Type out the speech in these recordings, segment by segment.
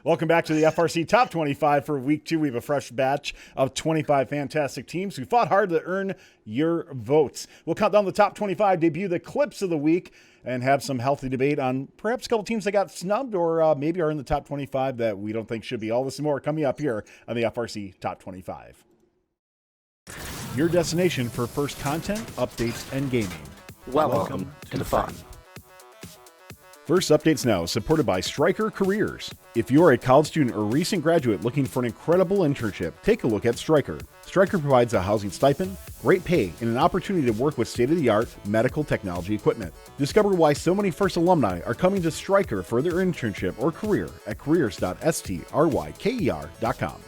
Welcome back to the FRC Top 25 for week 2. We have a fresh batch of 25 fantastic teams who fought hard to earn your votes. We'll count down the top 25, debut the clips of the week, and have some healthy debate on perhaps a couple teams that got snubbed or maybe are in the top 25 that we don't think should be. All this and more coming up here on the FRC Top 25. Your destination for first content, updates, and gaming. Welcome to the fun. First Updates Now, supported by Stryker Careers. If you are a college student or recent graduate looking for an incredible internship, take a look at Stryker. Stryker provides a housing stipend, great pay, and an opportunity to work with state-of-the-art medical technology equipment. Discover why so many First alumni are coming to Stryker for their internship or career at careers.stryker.com.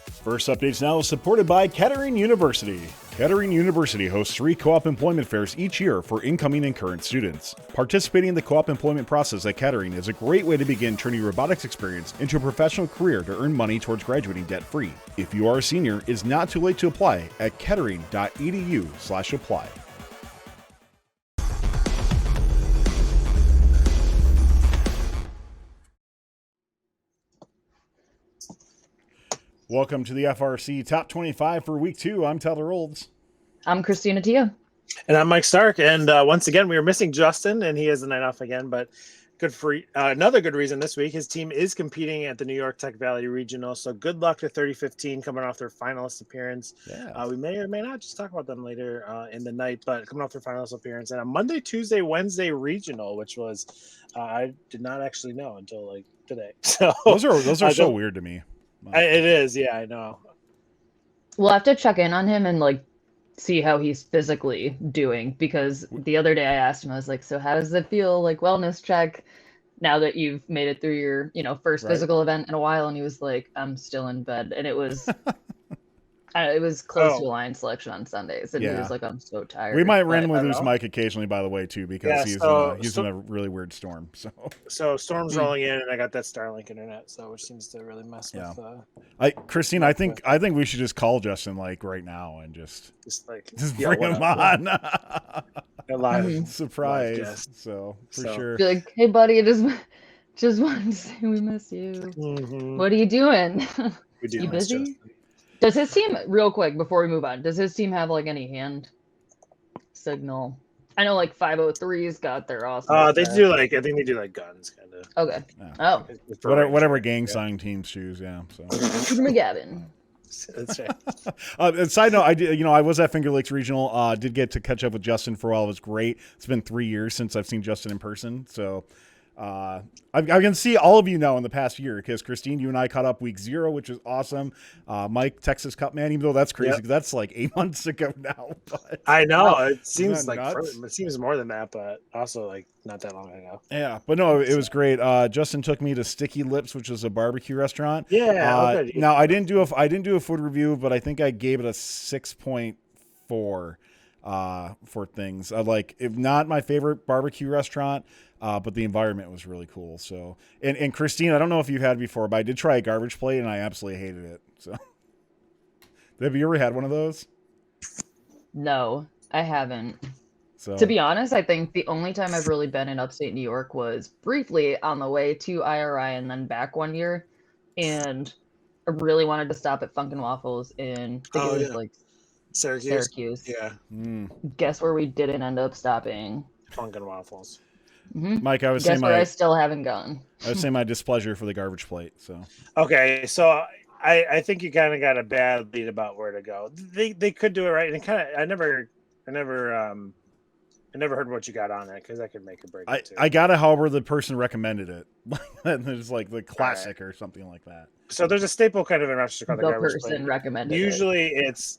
First Updates Now is supported by Kettering University. Kettering University hosts 3 co-op employment fairs each year for incoming and current students. Participating in the co-op employment process at Kettering is a great way to begin turning your robotics experience into a professional career to earn money towards graduating debt-free. If you are a senior, it's not too late to apply at kettering.edu/apply. Welcome to the FRC Top 25 for Week 2. I'm Tyler Olds. I'm Christina Tia. And I'm Mike Stark. And once again, we are missing Justin, and he has the night off again. But good for another good reason this week. His team is competing at the New York Tech Valley Regional. So good luck to 3015 coming off their finalist appearance. Yeah. We may or may not just talk about them later in the night, but coming off their finalist appearance. And a Monday, Tuesday, Wednesday regional, which was I did not actually know until like today. So Those are so weird to me. It is, yeah, I know. We'll have to check in on him and like see how he's physically doing, because the other day I asked him, I was like, so how does it feel, like wellness check, now that you've made it through your, first physical event in a while? And he was like, I'm still in bed. And it was it was close to a line selection on Sundays, and he was like, I'm so tired. We might randomly lose Mike occasionally, by the way, too, because he's in a really weird storm. So storm's rolling in, and I got that Starlink internet, which seems to really mess with. Christine, I think we should just call Justin like right now and just bring him on. Live surprise. Live so sure. Be like, hey buddy, just wanted to say we miss you. Mm-hmm. What are you doing? We do. You busy? Does his team, real quick before we move on, does his team have like any hand signal? I know like 503's got their awesome. They do I think they do like guns kind of. Okay. Yeah. Oh. Whatever gang sign teams choose, yeah. So. Peter McGavin. That's right. Side note, I was at Finger Lakes Regional. Did get to catch up with Justin for a while. It was great. It's been 3 years since I've seen Justin in person, so. I can see all of you now in the past year, because Christine, you and I caught up week 0, which is awesome. Mike, Texas Cup man, even though that's crazy, because that's like 8 months ago now. But, I know it seems like nuts? it seems more than that, but also like not that long ago. Yeah, but no, it was great. Justin took me to Sticky Lips, which is a barbecue restaurant. Yeah. Now I didn't do a food review, but I think I gave it a 6.4 for things. If not my favorite barbecue restaurant. But the environment was really cool. So, and Christine, I don't know if you've had it before, but I did try a garbage plate and I absolutely hated it. So, have you ever had one of those? No, I haven't. So, to be honest, I think the only time I've really been in upstate New York was briefly on the way to IRI and then back one year. And I really wanted to stop at Funkin' Waffles in, Syracuse. Yeah. Guess where we didn't end up stopping? Funkin' Waffles. Mm-hmm. Mike, I was Guess saying where I still haven't gone. I was saying my displeasure for the garbage plate. So okay, so I think you kind of got a bad lead about where to go. They could do it right, and kind of I never heard what you got on it, because that could make a break. I got it however the person recommended it. There's like the classic or something like that. So there's a staple kind of in Rochester called the garbage person plate. recommended. Usually it's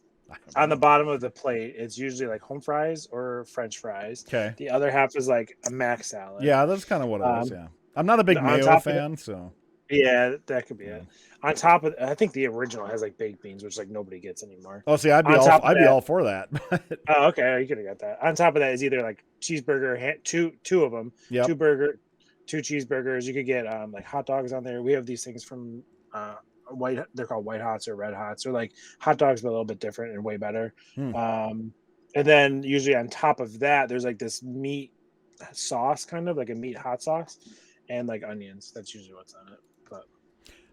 on the bottom of the plate. It's usually like home fries or French fries. Okay. The other half is like a mac salad. Yeah, that's kind of what it was. Yeah, I'm not a big mayo fan, so. Yeah, that could be it. On top of, I think the original has like baked beans, which like nobody gets anymore. Oh, see, I'd be all for that. Oh, okay, you could have got that. On top of that is either like cheeseburger, two of them, yep. 2 cheeseburgers. You could get like hot dogs on there. We have these things from they're called white hots or red hots, or like hot dogs, but a little bit different and way better. And then usually on top of that, there's like this meat sauce, kind of like a meat hot sauce, and like onions. That's usually what's on it. But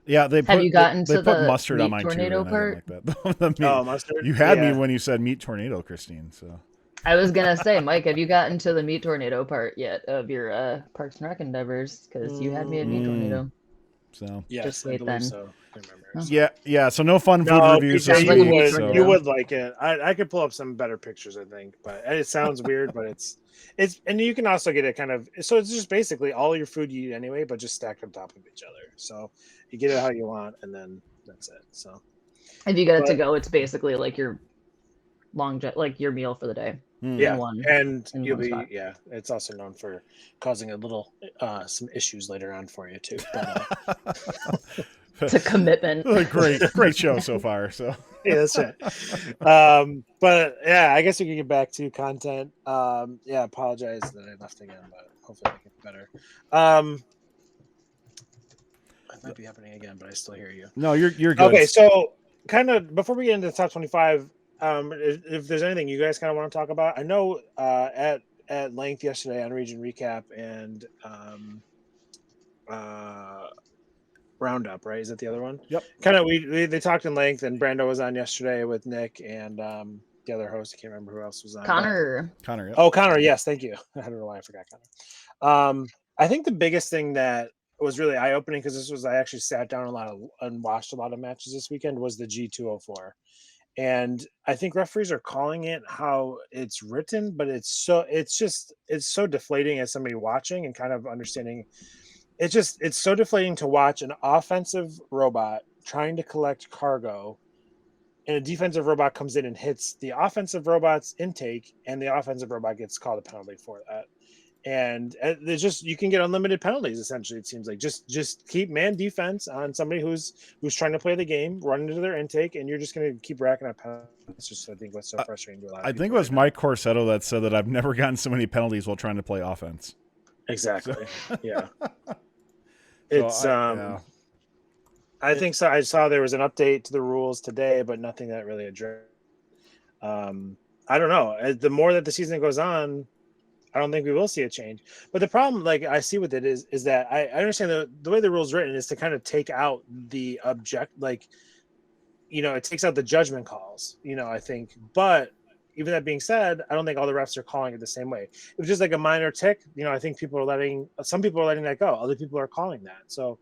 Yeah, Have you gotten they to put the mustard on meat mine too, tornado and I didn't part? like that. The meat- Oh, mustard. You had me Yeah. when you said meat tornado, Christine. So I was gonna say, Mike, have you gotten to the meat tornado part yet of your Parks and Rec endeavors? Because you had me at meat tornado. so Just Yes, I wait believe then. so. I remember. Oh. So. yeah. So no fun food No, reviews PJ, this Sounds like a week. meat So tornado. you would like it. I could pull up some better pictures, I think, but it sounds weird, but it's and you can also get it kind of so it's just basically all your food you eat anyway, but just stacked on top of each other. So you get it how you want, and then that's it. So, If you get it to but go, it's basically like your like your meal for the day. yeah, one- and in you'll one be spot. It's also known for causing a little some issues later on for you too. But It's a commitment. great show so far. So yeah, that's right. But yeah, I guess we can get back to content. Yeah, apologize that I left again, but hopefully it gets better. It might be happening again, but I still hear you. no, you're good. Okay, so kind of before we get into the top 25, if there's anything you guys kind of want to talk about, I know at length yesterday on Region Recap and Roundup, right? Is that the other one? Yep. Kind of they talked in length, and Brando was on yesterday with Nick and the other host. I can't remember who else was on. Connor. Connor. Oh, Connor. Yes, thank you. I don't know why I forgot Connor. I think the biggest thing that was really eye opening because I actually sat down and watched a lot of matches this weekend was the G204. And I think referees are calling it how it's written, but it's so deflating as somebody watching and kind of understanding. It's so deflating to watch an offensive robot trying to collect cargo, and a defensive robot comes in and hits the offensive robot's intake, and the offensive robot gets called a penalty for that. And there's just you can get unlimited penalties. Essentially, it seems like just keep man defense on somebody who's trying to play the game, run into their intake, and you're just going to keep racking up penalties. It's just I think what's so frustrating to a lot of I people think it was right now. Mike Corsetto that said that I've never gotten so many penalties while trying to play offense. Exactly. Yeah. So It's yeah. I think so. I saw there was an update to the rules today, but nothing that really addressed. I don't know. The more that the season goes on, I don't think we will see a change. But the problem, like I see with it, is that I understand the way the rule's written is to kind of take out the it takes out the judgment calls. I think, but even that being said, I don't think all the refs are calling it the same way. It was just like a minor tick. I think some people are letting that go. Other people are calling that. So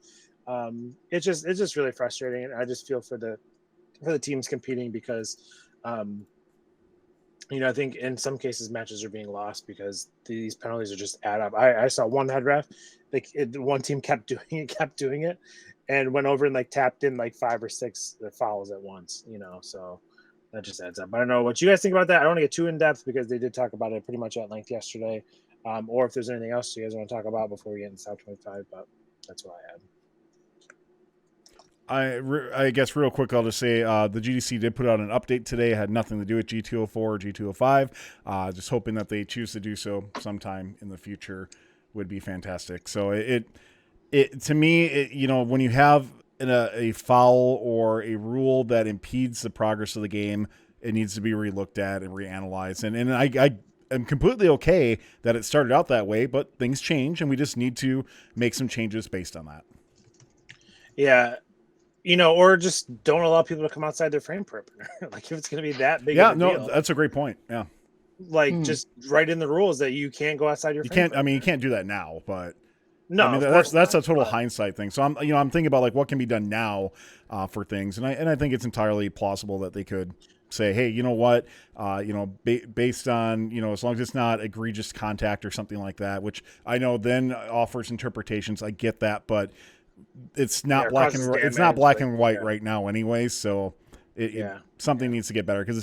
it's just really frustrating. And I just feel for the teams competing because, I think in some cases matches are being lost because these penalties are just add up. I saw one head ref, one team kept doing it and went over and tapped in 5 or 6 fouls at once, so that just adds up. I don't know what you guys think about that. I don't want to get too in depth because they did talk about it pretty much at length yesterday. Or if there's anything else you guys want to talk about before we get into top 25, but that's what I had. I guess real quick, I'll just say the GDC did put out an update today. It had nothing to do with G204 or G205. Just hoping that they choose to do so sometime in the future would be fantastic. So it to me, when you have a foul or a rule that impedes the progress of the game, it needs to be relooked at and reanalyzed. And I am completely okay that it started out that way, but things change and we just need to make some changes based on that. Yeah. Or just don't allow people to come outside their frame perimeter. If it's going to be that big of a deal. That's a great point. Yeah. Just write in the rules that you can't go outside your frame perimeter. You can't do that now, but no, that's a total hindsight thing. So I'm thinking about what can be done now for things. And I think it's entirely plausible that they could say, hey, you know what, based on, as long as it's not egregious contact or something like that, which I know then offers interpretations. I get that, but it's not black and it's not black and white right now anyways. So something needs to get better because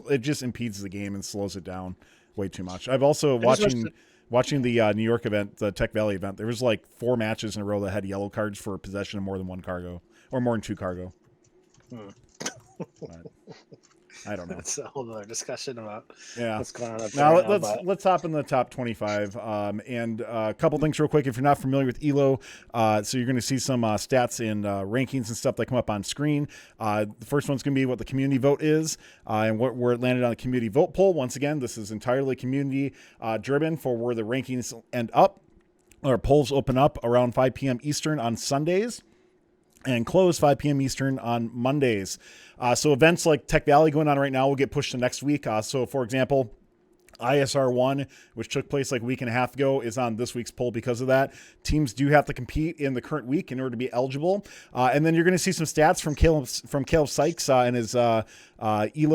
it just impedes the game and slows it down way too much. I've also watching the New York event, the Tech Valley event, there was 4 matches in a row that had yellow cards for possession of more than 1 cargo or more than 2 cargo. I don't know. That's a whole other discussion about what's going on. Now let's hop in the top 25 and a couple things real quick. If you're not familiar with ELO, so you're going to see some stats and rankings and stuff that come up on screen. The first one's going to be what the community vote is and where it landed on the community vote poll. Once again, this is entirely community driven for where the rankings end up. Our polls open up around 5 p.m. Eastern on Sundays. and close 5 p.m. Eastern on Mondays. So events like Tech Valley going on right now will get pushed to next week. So for example, ISR 1, which took place like a week and a half ago, is on this week's poll because of that. Teams do have to compete in the current week in order to be eligible. And then you're going to see some stats from Caleb Sykes and his ELO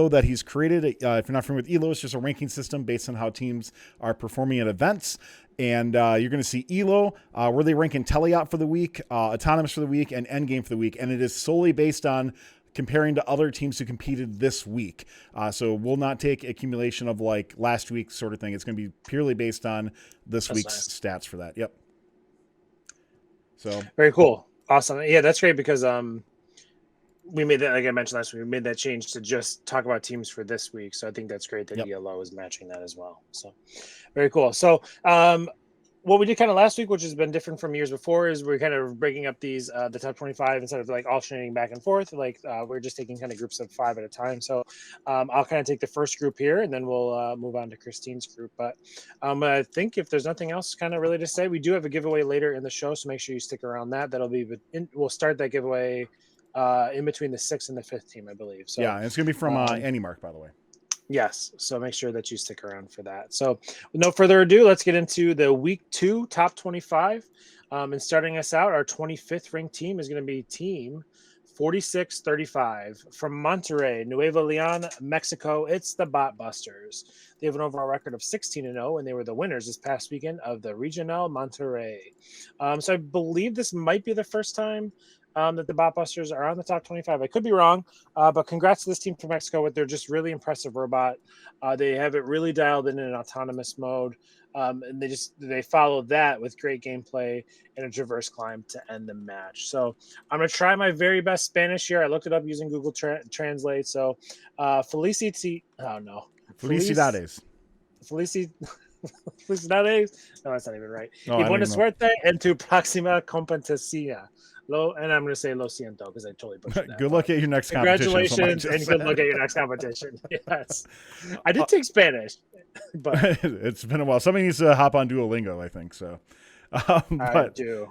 that he's created. If you're not familiar with ELO, it's just a ranking system based on how teams are performing at events. And you're going to see ELO, where they rank IntelliOp for the week, Autonomous for the week, and Endgame for the week. And it is solely based on comparing to other teams who competed this week. So we'll not take accumulation of like last week sort of thing. It's going to be purely based on this week's stats for that. Yep. So very cool. Awesome. Yeah, that's great because we made that, like I mentioned last week, we made that change to just talk about teams for this week. So I think that's great that ELO is matching that as well. So very cool. So what we did kind of last week, which has been different from years before, is we're kind of breaking up these the top 25 instead of like alternating back and forth. Like we're just taking kind of groups of 5 at a time. So I'll kind of take the first group here, and then we'll move on to Christine's group. But I think if there's nothing else kind of really to say, we do have a giveaway later in the show, so make sure you stick around that. That'll be we'll start that giveaway in between the 6th and the 5th team, I believe. So yeah, it's gonna be from AnyMark, by the way. Yes, so make sure that you stick around for that. So with no further ado, let's get into the week 2 top 25. And starting us out, our 25th ranked team is going to be Team 4635 from Monterrey, Nuevo Leon, Mexico. It's the Botbusters. They have an overall record of 16-0, and they were the winners this past weekend of the Regional Monterrey. So I believe this might be the first time that the Botbusters are on the top 25. I could be wrong, but congrats to this team from Mexico with their just really impressive robot. They have it really dialed in an autonomous mode, and they follow that with great gameplay and a traverse climb to end the match. So I'm going to try my very best Spanish here. I looked it up using Google Translate. So Felicidades. Felicidades. No, that's not even right. Oh, Y buena suerte en tu próxima competencia. And I'm going to say lo siento because I totally butchered that. Good luck at your next competition. Congratulations and good luck at your next competition. Yes. I did take Spanish, but it's been a while. Somebody needs to hop on Duolingo, I think so. I do.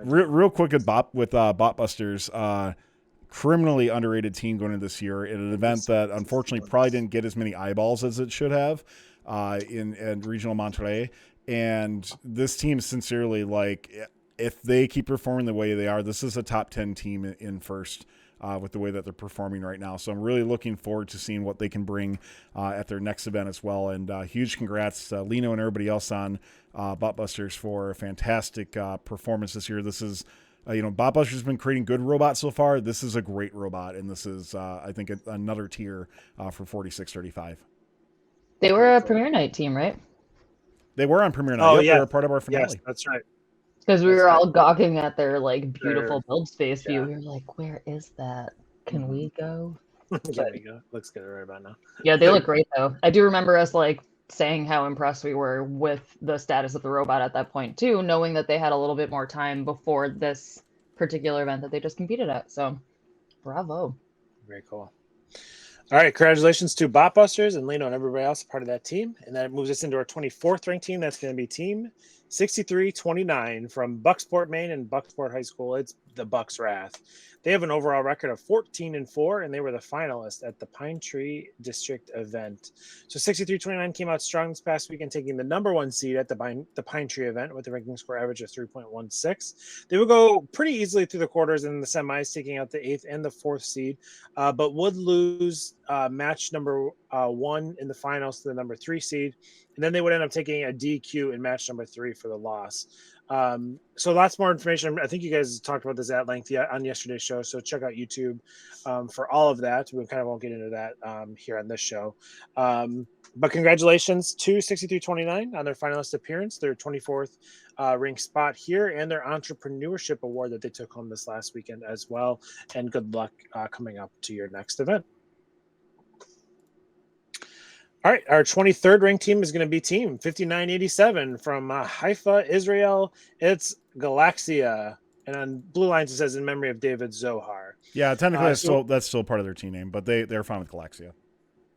Real quick with Botbusters, criminally underrated team going into this year in an event that unfortunately probably didn't get as many eyeballs as it should have in Regional Monterrey. And this team, sincerely, like, if they keep performing the way they are, this is a top 10 team in first with the way that they're performing right now. So I'm really looking forward to seeing what they can bring at their next event as well. And huge congrats to Lino and everybody else on Botbusters for a fantastic performance this year. This is, Botbusters has been creating good robots so far. This is a great robot, and this is, I think, another tier for 4635. They were a premiere night team, right? They were on premiere night. Oh, They were part of our finale. Yes, that's right. Because we were all gawking at their like beautiful build space view. We were like, "Where is that? Can we go?" There we go. Looks good right about now. Yeah, they look great though. I do remember us like saying how impressed we were with the status of the robot at that point too, knowing that they had a little bit more time before this particular event that they just competed at. So, bravo. Very cool. All right, congratulations to Botbusters and Lino and everybody else part of that team. And that moves us into our 24th ranked team. That's going to be Team 6329 from Bucksport, Maine and Bucksport High School. It's the Bucks Wrath. They have an overall record of 14-4, and they were the finalists at the Pine Tree District event. So 6329 came out strong this past weekend, taking the number 1 seed at the Pine Tree event with a ranking score average of 3.16. They would go pretty easily through the quarters and the semis, taking out the 8th and the 4th seed, but would lose match number 1 in the finals to the number 3 seed. And then they would end up taking a DQ in match number 3 for the loss. So lots more information. I think you guys talked about this at length on yesterday's show. So check out YouTube for all of that. We kind of won't get into that here on this show. But congratulations to 6329 on their finalist appearance, their 24th ranked spot here, and their entrepreneurship award that they took home this last weekend as well. And good luck coming up to your next event. All right, our 23rd ranked team is going to be Team 5987 from Haifa, Israel. It's Galaxia. And on Blue Lines, it says in memory of David Zohar. Yeah, technically that's still part of their team name, but they're fine with Galaxia.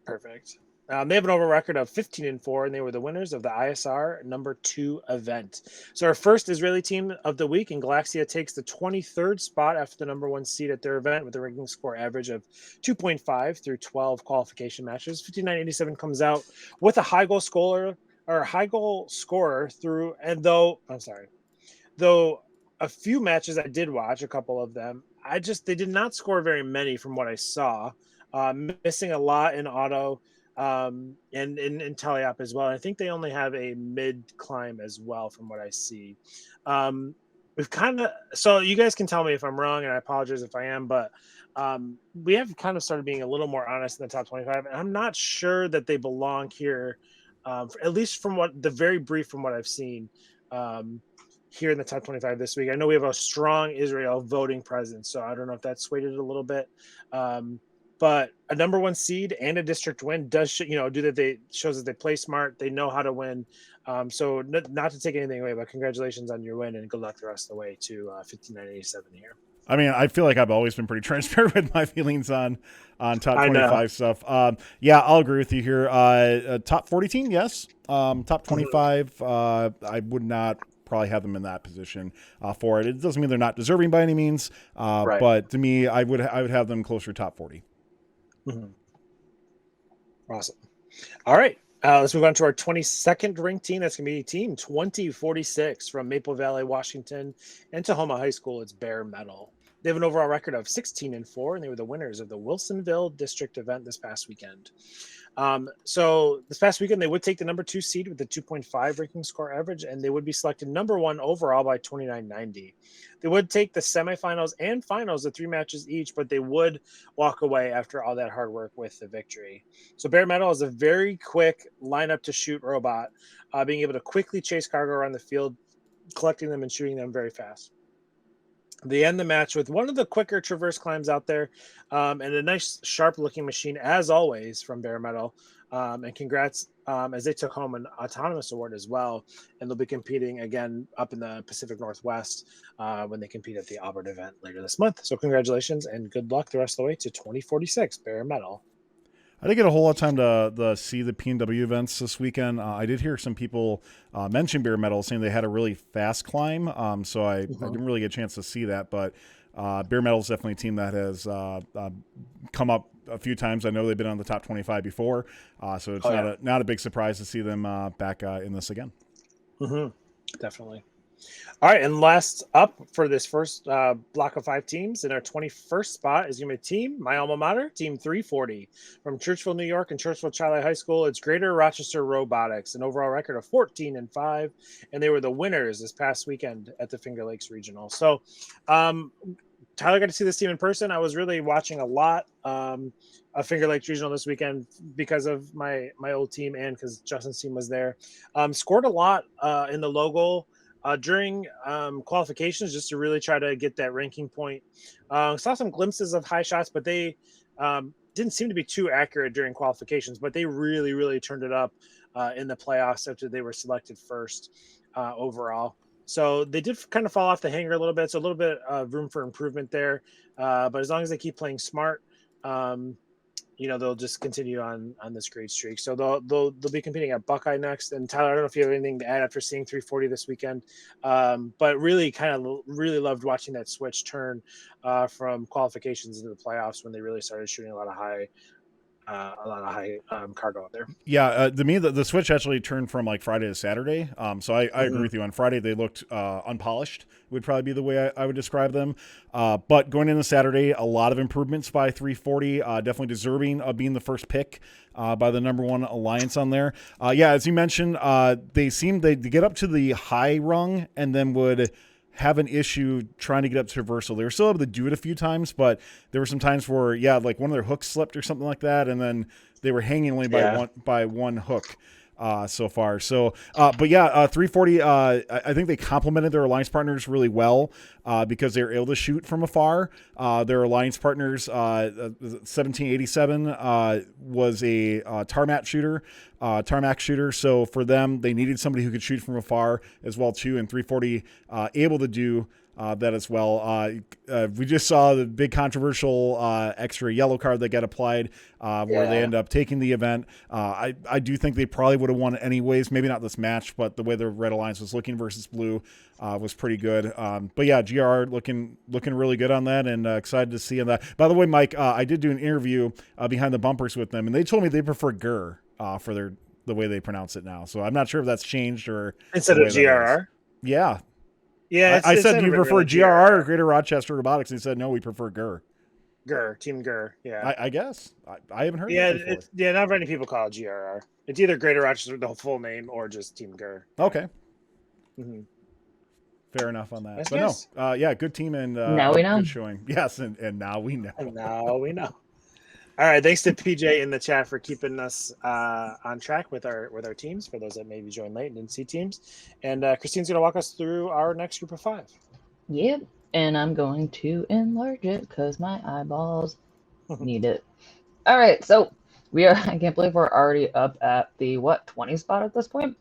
Perfect. They have an overall record of 15-4, and they were the winners of the ISR number 2 event. So our first Israeli team of the week, and Galaxia takes the 23rd spot after the number 1 seed at their event with a ranking score average of 2.5 through 12 qualification matches. 5987 comes out with a high goal scorer through, and though a few matches I did watch, a couple of them, they did not score very many from what I saw. Missing a lot in auto. And in Teleop as well. And I think they only have a mid climb as well from what I see. We've so you guys can tell me if I'm wrong, and I apologize if I am, but we have kind of started being a little more honest in the top 25, and I'm not sure that they belong here, at least from what I've seen here in the top 25 this week. I know we have a strong Israel voting presence, so I don't know if that swayed it a little bit. But a number 1 seed and a district win does, shows that they play smart. They know how to win. So not to take anything away, but congratulations on your win and good luck the rest of the way to 5987 here. I mean, I feel like I've always been pretty transparent with my feelings on top 25 stuff. Yeah, I'll agree with you here. Top 40 team, yes. Top 25, I would not probably have them in that position for it. It doesn't mean they're not deserving by any means, Right. But to me, I would have them closer to top 40. Mm-hmm. Awesome. All right. Let's move on to our 22nd ranked team. That's going to be Team 2046 from Maple Valley, Washington, and Tahoma High School. It's bare metal. They have an overall record of 16-4, and they were the winners of the Wilsonville District event this past weekend. So this past weekend, they would take the number 2 seed with the 2.5 ranking score average, and they would be selected number 1 overall by 2990. They would take the semifinals and finals, the 3 matches each, but they would walk away after all that hard work with the victory. So bare metal is a very quick lineup to shoot robot, being able to quickly chase cargo around the field, collecting them and shooting them very fast. They end the match with one of the quicker traverse climbs out there, and a nice sharp-looking machine, as always, from Bare Metal. And congrats, as they took home an autonomous award as well, and they'll be competing again up in the Pacific Northwest when they compete at the Auburn event later this month. So congratulations and good luck the rest of the way to 2046 Bare Metal. I didn't get a whole lot of time to see the PNW events this weekend. I did hear some people mention bare metal, saying they had a really fast climb. So I didn't really get a chance to see that. But bare metal is definitely a team that has come up a few times. I know they've been on the top 25 before. So it's not a big surprise to see them back in this again. Mm-hmm. Definitely. All right, and last up for this first block of 5 teams in our 21st spot is going to be my alma mater, Team 340 from Churchville, New York, and Churchville Child High School. It's Greater Rochester Robotics, an overall record of 14-5, and they were the winners this past weekend at the Finger Lakes Regional. So, Tyler got to see this team in person. I was really watching a lot of Finger Lakes Regional this weekend because of my old team and because Justin's team was there. Scored a lot in the logo. During qualifications, just to really try to get that ranking point. Saw some glimpses of high shots, but they didn't seem to be too accurate during qualifications, but they really, really turned it up in the playoffs after they were selected first overall. So they did kind of fall off the hanger a little bit. So a little bit of room for improvement there. But as long as they keep playing smart, they'll just continue on this great streak. So they'll be competing at Buckeye next. And Tyler, I don't know if you have anything to add after seeing 340 this weekend, but really loved watching that switch turn from qualifications into the playoffs when they really started shooting a lot of high cargo out there. Yeah, to me, the switch actually turned from like Friday to Saturday. So I agree with you. On Friday, they looked unpolished, would probably be the way I would describe them. But going into Saturday, a lot of improvements by 340, definitely deserving of being the first pick by the number 1 alliance on there. As you mentioned, they seemed to get up to the high rung and then would have an issue trying to get up to traversal. They were still able to do it a few times, but there were some times where, like one of their hooks slipped or something like that, and then they were hanging only by one hook so far. So, 340, I think they complemented their alliance partners really well because they were able to shoot from afar. Their alliance partners, 1787 was a tarmac shooter. So for them, they needed somebody who could shoot from afar as well too. And 340 able to do that as well. We just saw the big controversial extra yellow card that got applied where they end up taking the event. I do think they probably would have won anyways. Maybe not this match, but the way the Red Alliance was looking versus Blue was pretty good. But yeah, G.R.R. looking really good on that, and excited to see that. By the way, Mike, I did do an interview behind the bumpers with them, and they told me they prefer G.R.R. for the way they pronounce it now. So I'm not sure if that's changed or instead of G.R.R. Yeah. Yeah, I said you prefer G.R.R. or Greater Rochester Robotics, and he said no, we prefer G.R.R. G.R.R. Team G.R.R. Yeah, I guess I haven't heard. Yeah, that before. Not many people call it G.R.R. It's either Greater Rochester, the full name, or just Team G.R.R. Okay. Mm-hmm. Fair enough on that. Nice but guess. No, yeah, good team and now we know. Good showing. Yes, and now we know. And now we know. All right, thanks to PJ in the chat for keeping us on track with our teams. For those that maybe joined late and didn't see teams, and Christine's going to walk us through our next group of 5. Yep, and I'm going to enlarge it because my eyeballs need it. All right, so I can't believe we're already up at the 20 spot at this point.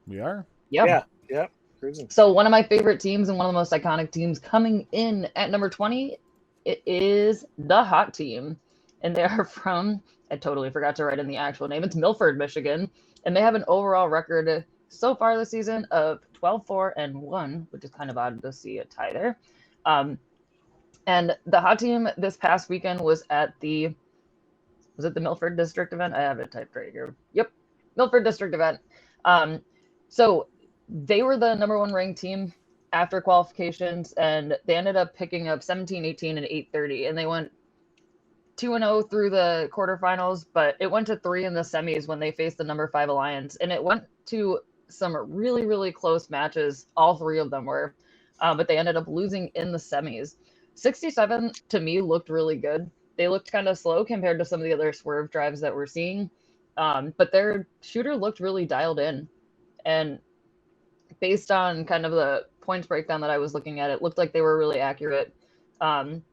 We are. Yep. Yeah. Cruising. So one of my favorite teams and one of the most iconic teams coming in at number 20, it is the Hot Team. And they are from, I totally forgot to write in the actual name, it's Milford, Michigan. And they have an overall record so far this season of 12-4-1, which is kind of odd to see a tie there. And the Hot Team this past weekend was at was it the Milford District event? I have it typed right here. Yep, Milford District event. So they were the number 1 ranked team after qualifications, and they ended up picking up 17-18 and 8-30, and they went 2-0 through the quarterfinals, but it went to 3 in the semis when they faced the number 5 Alliance, and it went to some really, really close matches. All 3 of them were, but they ended up losing in the semis. 67 to me looked really good. They looked kind of slow compared to some of the other swerve drives that we're seeing, but their shooter looked really dialed in, and based on kind of the points breakdown that I was looking at, it looked like they were really accurate.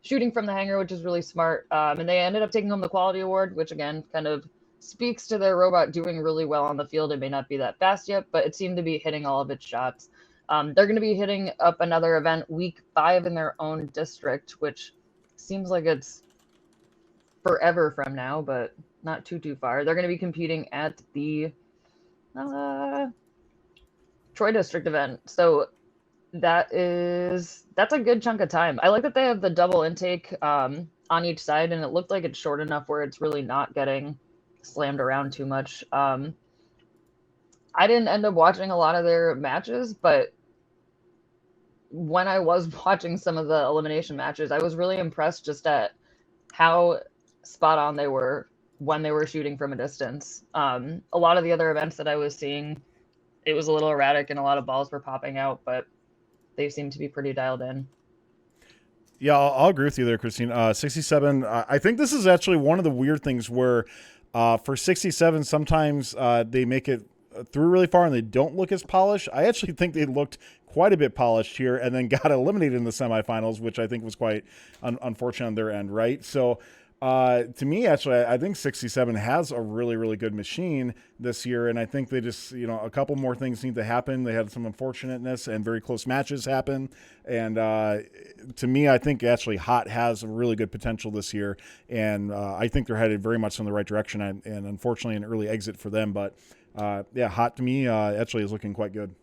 Shooting from the hangar, which is really smart. And they ended up taking home the quality award, which again kind of speaks to their robot doing really well on the field. It may not be that fast yet, but it seemed to be hitting all of its shots. They're going to be hitting up another event week 5 in their own district, which seems like it's forever from now, but not too far. They're going to be competing at the Troy District event. So that's a good chunk of time. I like that they have the double intake on each side, and it looked like it's short enough where it's really not getting slammed around too much. I didn't end up watching a lot of their matches, but when I was watching some of the elimination matches, I was really impressed just at how spot on they were when they were shooting from a distance. A lot of the other events that I was seeing, it was a little erratic and a lot of balls were popping out, but they seem to be pretty dialed in. Yeah, I'll agree with you there, Christine. 67, I think this is actually one of the weird things where for 67, sometimes they make it through really far and they don't look as polished. I actually think they looked quite a bit polished here and then got eliminated in the semifinals, which I think was quite unfortunate on their end, right? So to me, actually, I think 67 has a really, really good machine this year. And I think they just, a couple more things need to happen. They had some unfortunateness and very close matches happen. And to me, I think actually Hot has a really good potential this year. And I think they're headed very much in the right direction. And unfortunately, an early exit for them. But yeah, Hot to me actually is looking quite good.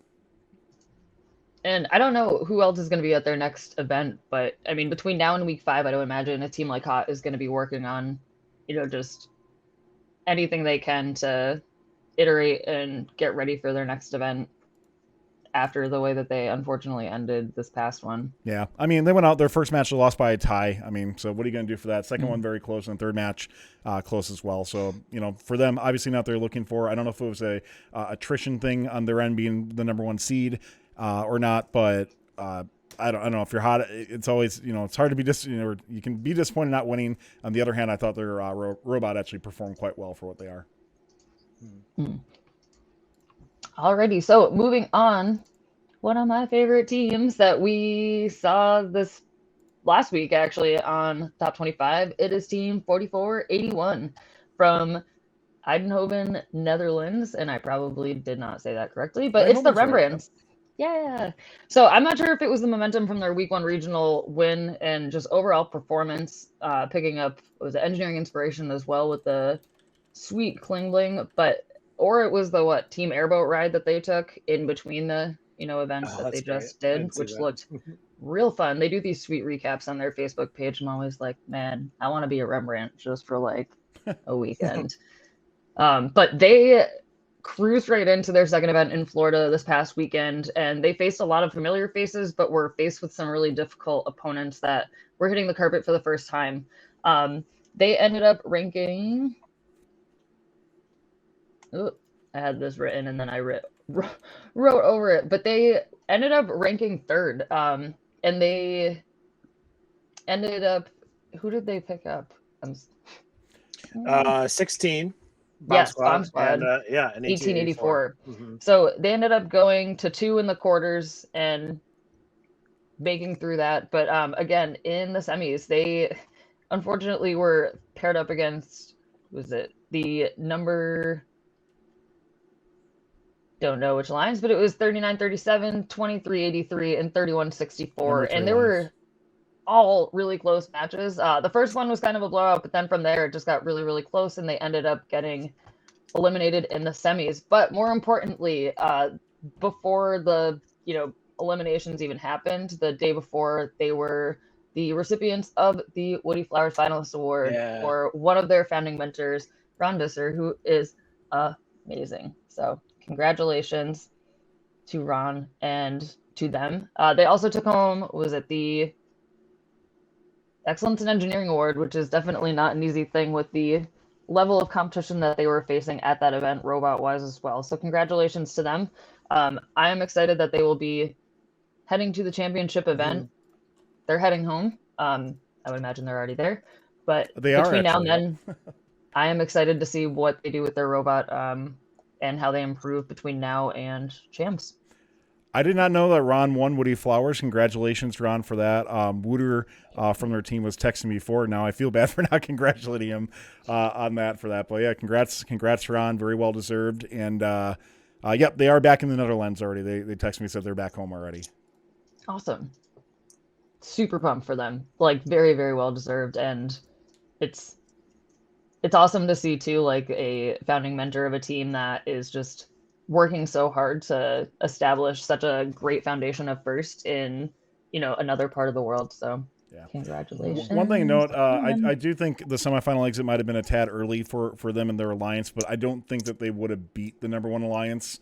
And I don't know who else is going to be at their next event, but I mean, between now and week 5, I don't imagine a team like Hot is going to be working on, just anything they can to iterate and get ready for their next event after the way that they unfortunately ended this past one. Yeah. I mean, they went out, their first match, they lost by a tie. I mean, so what are you going to do for that? Second one, very close, and third match, close as well. So, for them, obviously not they're looking for, I don't know if it was a attrition thing on their end being the number 1 seed, or not, but I don't know if you're Hot. It's always, it's hard to be you can be disappointed not winning. On the other hand, I thought their robot actually performed quite well for what they are. Alrighty, so moving on, one of my favorite teams that we saw this last week actually on Top 25, it is Team 4481 from Eindhoven, Netherlands, and I probably did not say that correctly, but it's the Rembrandts. Yeah. So I'm not sure if it was the momentum from their week 1 regional win and just overall performance, picking up, it was engineering inspiration as well with the sweet cling bling, or it was the team airboat ride that they took in between the, events that they That's great. just I did, didn't see which that. looked real fun. They do these sweet recaps on their Facebook page. I'm always like, man, I want to be a Rembrandt just for like a weekend. But they cruised right into their second event in Florida this past weekend, and they faced a lot of familiar faces, but were faced with some really difficult opponents that were hitting the carpet for the first time. They ended up ranking. Ooh, I had this written and then I wrote over it, but they ended up ranking third. And they ended up. Who did they pick up? 16. Yes, Squad, Bomb Squad. and an 1884. Mm-hmm. So they ended up going to 2 in the quarters and making through that. But again, in the semis, they unfortunately were paired up against, was it the number? Don't know which lines, but it was 39-37, 23-83, and 31-64. And there were all really close matches. The first one was kind of a blowout, but then from there it just got really, really close, and they ended up getting eliminated in the semis. But more importantly, before the eliminations even happened, the day before, they were the recipients of the Woody Flowers Finalist Award for one of their founding mentors, Ron Visser, who is amazing. So congratulations to Ron and to them. They also took home, the Excellence in Engineering Award, which is definitely not an easy thing with the level of competition that they were facing at that event, robot-wise as well. So congratulations to them. I am excited that they will be heading to the championship event. They're heading home. I would imagine they're already there. But between now and then, I am excited to see what they do with their robot and how they improve between now and champs. I did not know that Ron won Woody Flowers. Congratulations, Ron, for that. Wooter from their team was texting me before. Now I feel bad for not congratulating him on that for that. But yeah, congrats, Ron. Very well deserved. And yep, they are back in the Netherlands already. They texted me, said they're back home already. Awesome. Super pumped for them. Like very, very well deserved. And it's awesome to see too, like a founding mentor of a team that is just working so hard to establish such a great foundation of first in another part of the world. So yeah, congratulations. One thing to note, I do think the semifinal exit might have been a tad early for them and their alliance, but I don't think that they would have beat the number 1 alliance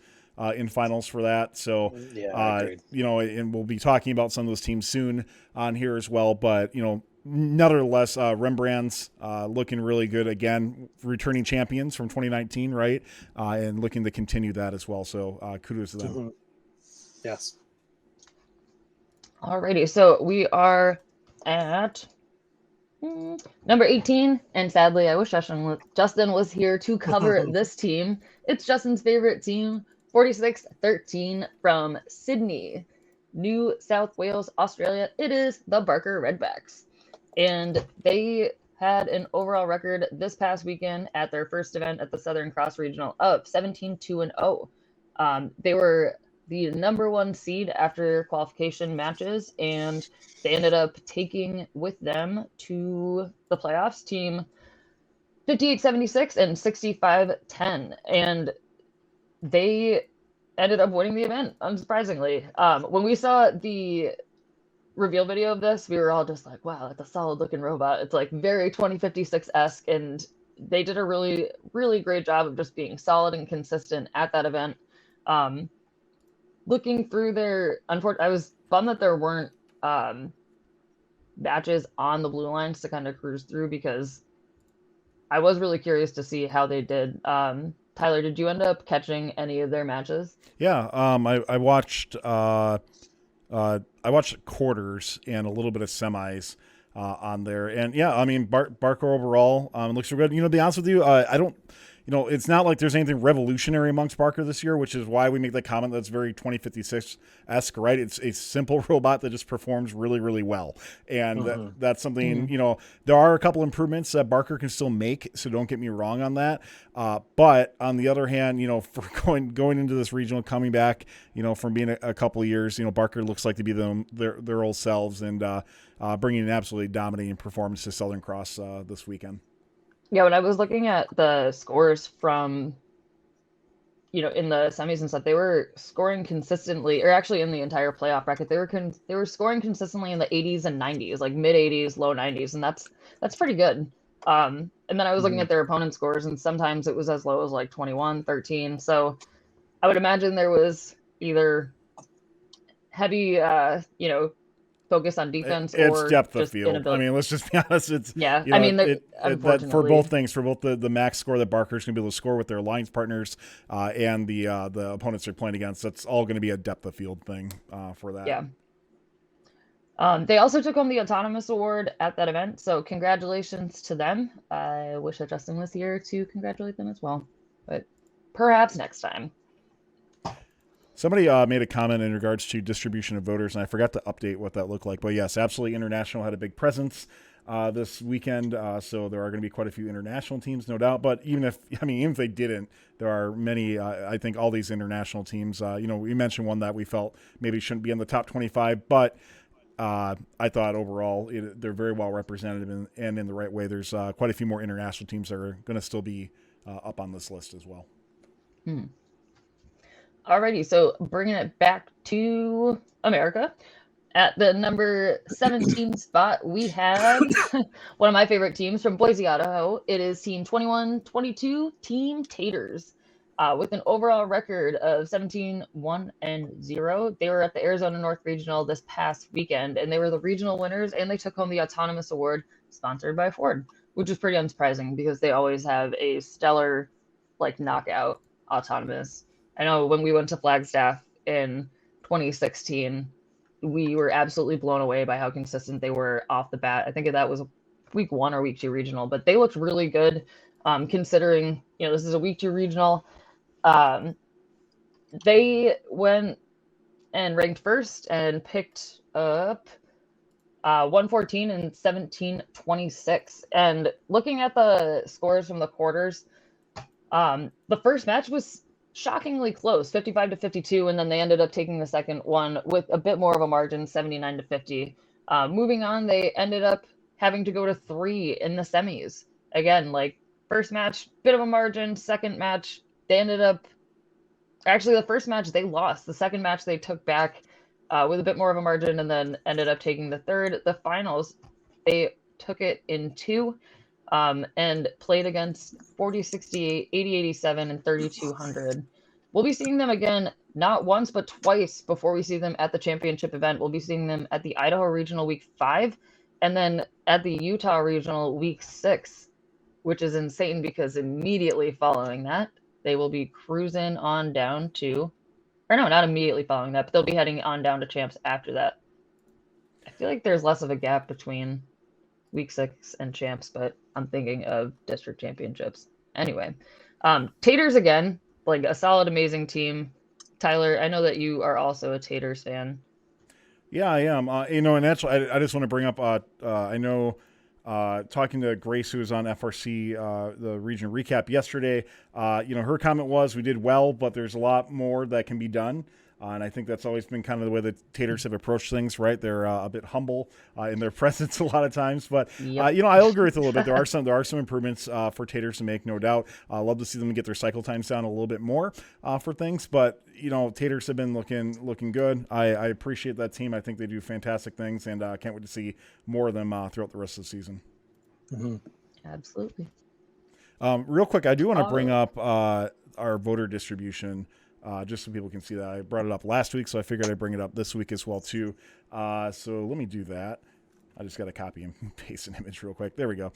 in finals for that. So and we'll be talking about some of those teams soon on here as well, but nonetheless, Rembrandts looking really good again, returning champions from 2019, right? And looking to continue that as well. So kudos to them. Mm-hmm. Yes. Alrighty, so we are at number 18, and sadly, I wish Justin was here to cover this team. It's Justin's favorite team, 46-13 from Sydney, New South Wales, Australia. It is the Barker Redbacks. And they had an overall record this past weekend at their first event at the Southern Cross Regional of 17-2-0. They were the number 1 seed after qualification matches, and they ended up taking with them to the playoffs, team 58-76 and 65-10. And they ended up winning the event, unsurprisingly. When we saw the reveal video of this, we were all just like, wow, it's a solid looking robot. It's like very 2056-esque, and they did a really, really great job of just being solid and consistent at that event. Looking through their, I was bummed that there weren't matches on the blue lines to kind of cruise through, because I was really curious to see how they did. Tyler, did you end up catching any of their matches? Yeah, I watched quarters and a little bit of semis on there, and yeah, I mean Barker overall looks real good. To be honest with you, I don't. it's not like there's anything revolutionary amongst Barker this year, which is why we make the comment that's very 2056-esque, right? It's a simple robot that just performs really, really well. And that's something, there are a couple improvements that Barker can still make, so don't get me wrong on that. But on the other hand, for going into this regional, coming back, from being a couple of years, Barker looks like to be their old selves and bringing an absolutely dominating performance to Southern Cross this weekend. Yeah, when I was looking at the scores from, in the semis and stuff, they were scoring consistently, or actually in the entire playoff bracket, they were scoring consistently in the 80s and 90s, like mid 80s, low 90s, and that's pretty good. And then I was looking at their opponent scores, and sometimes it was as low as like 21, 13. So I would imagine there was either heavy, focus on defense it's or depth just of field. inability. I mean, let's just be honest. It's Unfortunately, for both things, for both the max score that Barker's going to be able to score with their alliance partners and the opponents they're playing against. That's all going to be a depth of field thing for that. Yeah. They also took home the Autonomous Award at that event, so congratulations to them. I wish that Justin was here to congratulate them as well, but perhaps next time. Somebody made a comment in regards to distribution of voters, and I forgot to update what that looked like. But yes, absolutely, International had a big presence this weekend, so there are going to be quite a few international teams, no doubt. But even if they didn't, there are many. I think all these international teams. We mentioned one that we felt maybe shouldn't be in the top 25, but I thought overall they're very well represented and in the right way. There's quite a few more international teams that are going to still be up on this list as well. Alrighty, so bringing it back to America. At the number 17 spot, we have one of my favorite teams from Boise, Idaho. It is Team 21-22, Team Tators, with an overall record of 17-1-0. They were at the Arizona North Regional this past weekend, and they were the regional winners, and they took home the Autonomous Award sponsored by Ford, which is pretty unsurprising because they always have a stellar, knockout Autonomous. I know when we went to Flagstaff in 2016, we were absolutely blown away by how consistent they were off the bat. I think that was week 1 or week 2 regional, but they looked really good considering, this is a week 2 regional. They went and ranked first and picked up 114 and 17-26. And looking at the scores from the quarters, the first match was shockingly close, 55-52, and then they ended up taking the second one with a bit more of a margin, 79-50. Moving on, they ended up having to go to 3 in the semis. Again, first match, bit of a margin. Second match, they ended up... Actually, the first match, they lost. The second match, they took back with a bit more of a margin and then ended up taking the third. The finals, they took it in 2. And played against 40-68, 80-87, and 3200. We'll be seeing them again, not once, but twice before we see them at the championship event. We'll be seeing them at the Idaho Regional Week 5, and then at the Utah Regional Week 6, which is insane because immediately following that, they will be cruising on down to, or no, not immediately following that, but they'll be heading on down to champs after that. I feel like there's less of a gap between week 6 and champs, but I'm thinking of district championships. Anyway, Tators again, a solid, amazing team. Tyler, I know that you are also a Tators fan. Yeah, I am. And actually, I just want to bring up, I know talking to Grace, who was on FRC, the region recap yesterday, her comment was, we did well, but there's a lot more that can be done. And I think that's always been kind of the way that Tators have approached things, right? They're a bit humble in their presence a lot of times, but I'll agree with a little bit. There are some improvements for Tators to make, no doubt. I love to see them get their cycle times down a little bit more for things, but Tators have been looking good. I appreciate that team. I think they do fantastic things, and can't wait to see more of them throughout the rest of the season. Mm-hmm. Absolutely. Real quick, I do want to bring up our voter distribution. Just so people can see that. I brought it up last week, so I figured I'd bring it up this week as well, too. So let me do that. I just got to copy and paste an image real quick. There we go.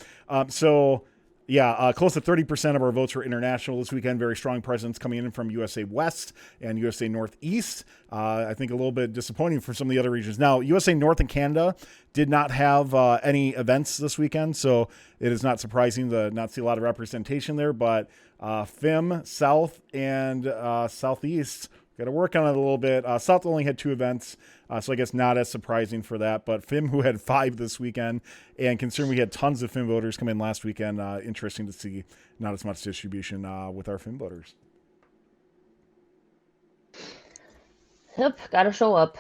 So Yeah, close to 30% of our votes were international this weekend. Very strong presence coming in from USA West and USA Northeast. I think a little bit disappointing for some of the other regions. Now, USA North and Canada did not have any events this weekend, so it is not surprising to not see a lot of representation there. But FIM, South, and Southeast got to work on it a little bit. South only had 2 events, so I guess not as surprising for that. But FIM, who had 5 this weekend, and considering we had tons of FIM voters come in last weekend, interesting to see not as much distribution with our FIM voters. Yep, gotta show up.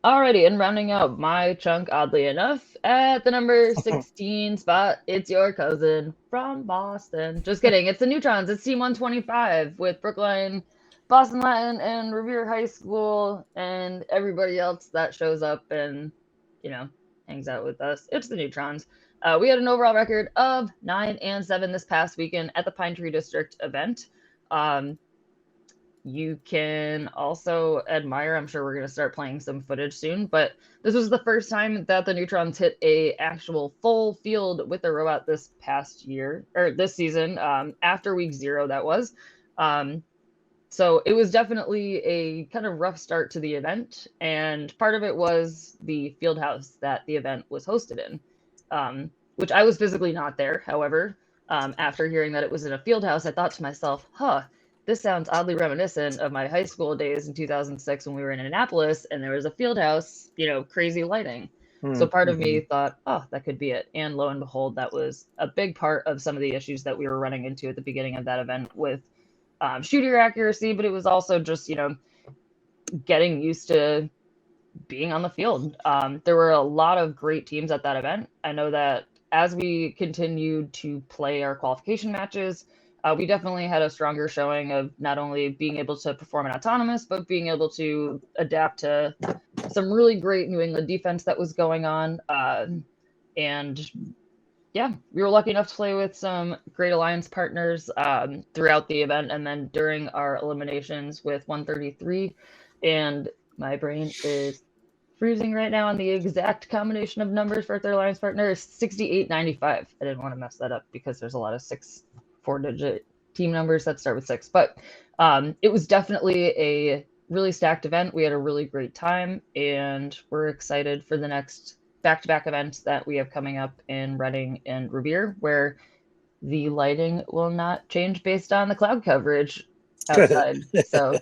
Alrighty, and rounding out my chunk, oddly enough, at the number 16 spot, it's your cousin from Boston. Just kidding, it's the NUTRONs. It's Team 125 with Brookline, Boston Latin, and Revere High School, and everybody else that shows up and, hangs out with us. It's the NUTRONs. We had an overall record of 9-7 this past weekend at the Pine Tree District event. You can also admire, I'm sure we're going to start playing some footage soon, but this was the first time that the NUTRONs hit a actual full field with a robot this past year, or this season, after week 0 that was. So it was definitely a kind of rough start to the event, and part of it was the field house that the event was hosted in, which I was physically not there. However, after hearing that it was in a field house, I thought to myself, this sounds oddly reminiscent of my high school days in 2006 when we were in Annapolis and there was a field house, crazy lighting. So part of me thought, that could be it. And lo and behold, that was a big part of some of the issues that we were running into at the beginning of that event with shooter accuracy, but it was also just, getting used to being on the field. There were a lot of great teams at that event. I know that as we continued to play our qualification matches, we definitely had a stronger showing of not only being able to perform an autonomous, but being able to adapt to some really great New England defense that was going on. And yeah, we were lucky enough to play with some great alliance partners throughout the event and then during our eliminations with 133. And my brain is freezing right now on the exact combination of numbers for their alliance partner is 6895. I didn't want to mess that up because there's a lot of 4-digit team numbers that start with 6, but it was definitely a really stacked event. We had a really great time, and we're excited for the next back-to-back events that we have coming up in Reading and Revere, where the lighting will not change based on the cloud coverage outside. So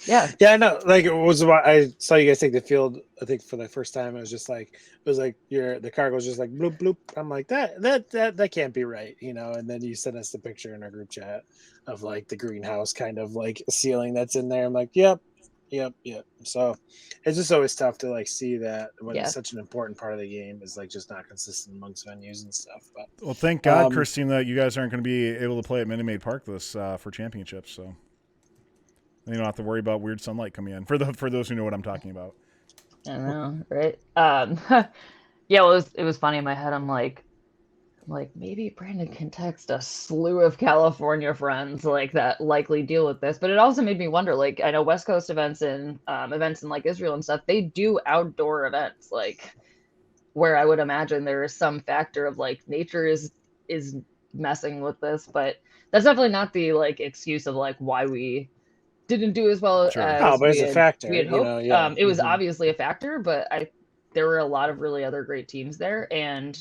yeah, I know. Like, it was about, I saw you guys take the field, I think for the first time. It was like the car goes just like bloop bloop. I'm like, that can't be right, and then you sent us the picture in our group chat of like the greenhouse kind of like ceiling that's in there. I'm like, yep. So it's just always tough to like see that when it's such an important part of the game is like just not consistent amongst venues and stuff. But well, thank God, Christine, that you guys aren't going to be able to play at Minute Maid Park this for championships. So you don't have to worry about weird sunlight coming in. For those who know what I'm talking about. I know, right? Yeah, it was funny in my head. I'm like maybe Brandon can text a slew of California friends like that likely deal with this. But it also made me wonder. Like, I know West Coast events and events in like Israel and stuff, they do outdoor events, like where I would imagine there is some factor of like nature is messing with this, but that's definitely not the like excuse of like why we didn't do as well as but it's a factor. We had hoped. It was obviously a factor, but there were a lot of really other great teams there, and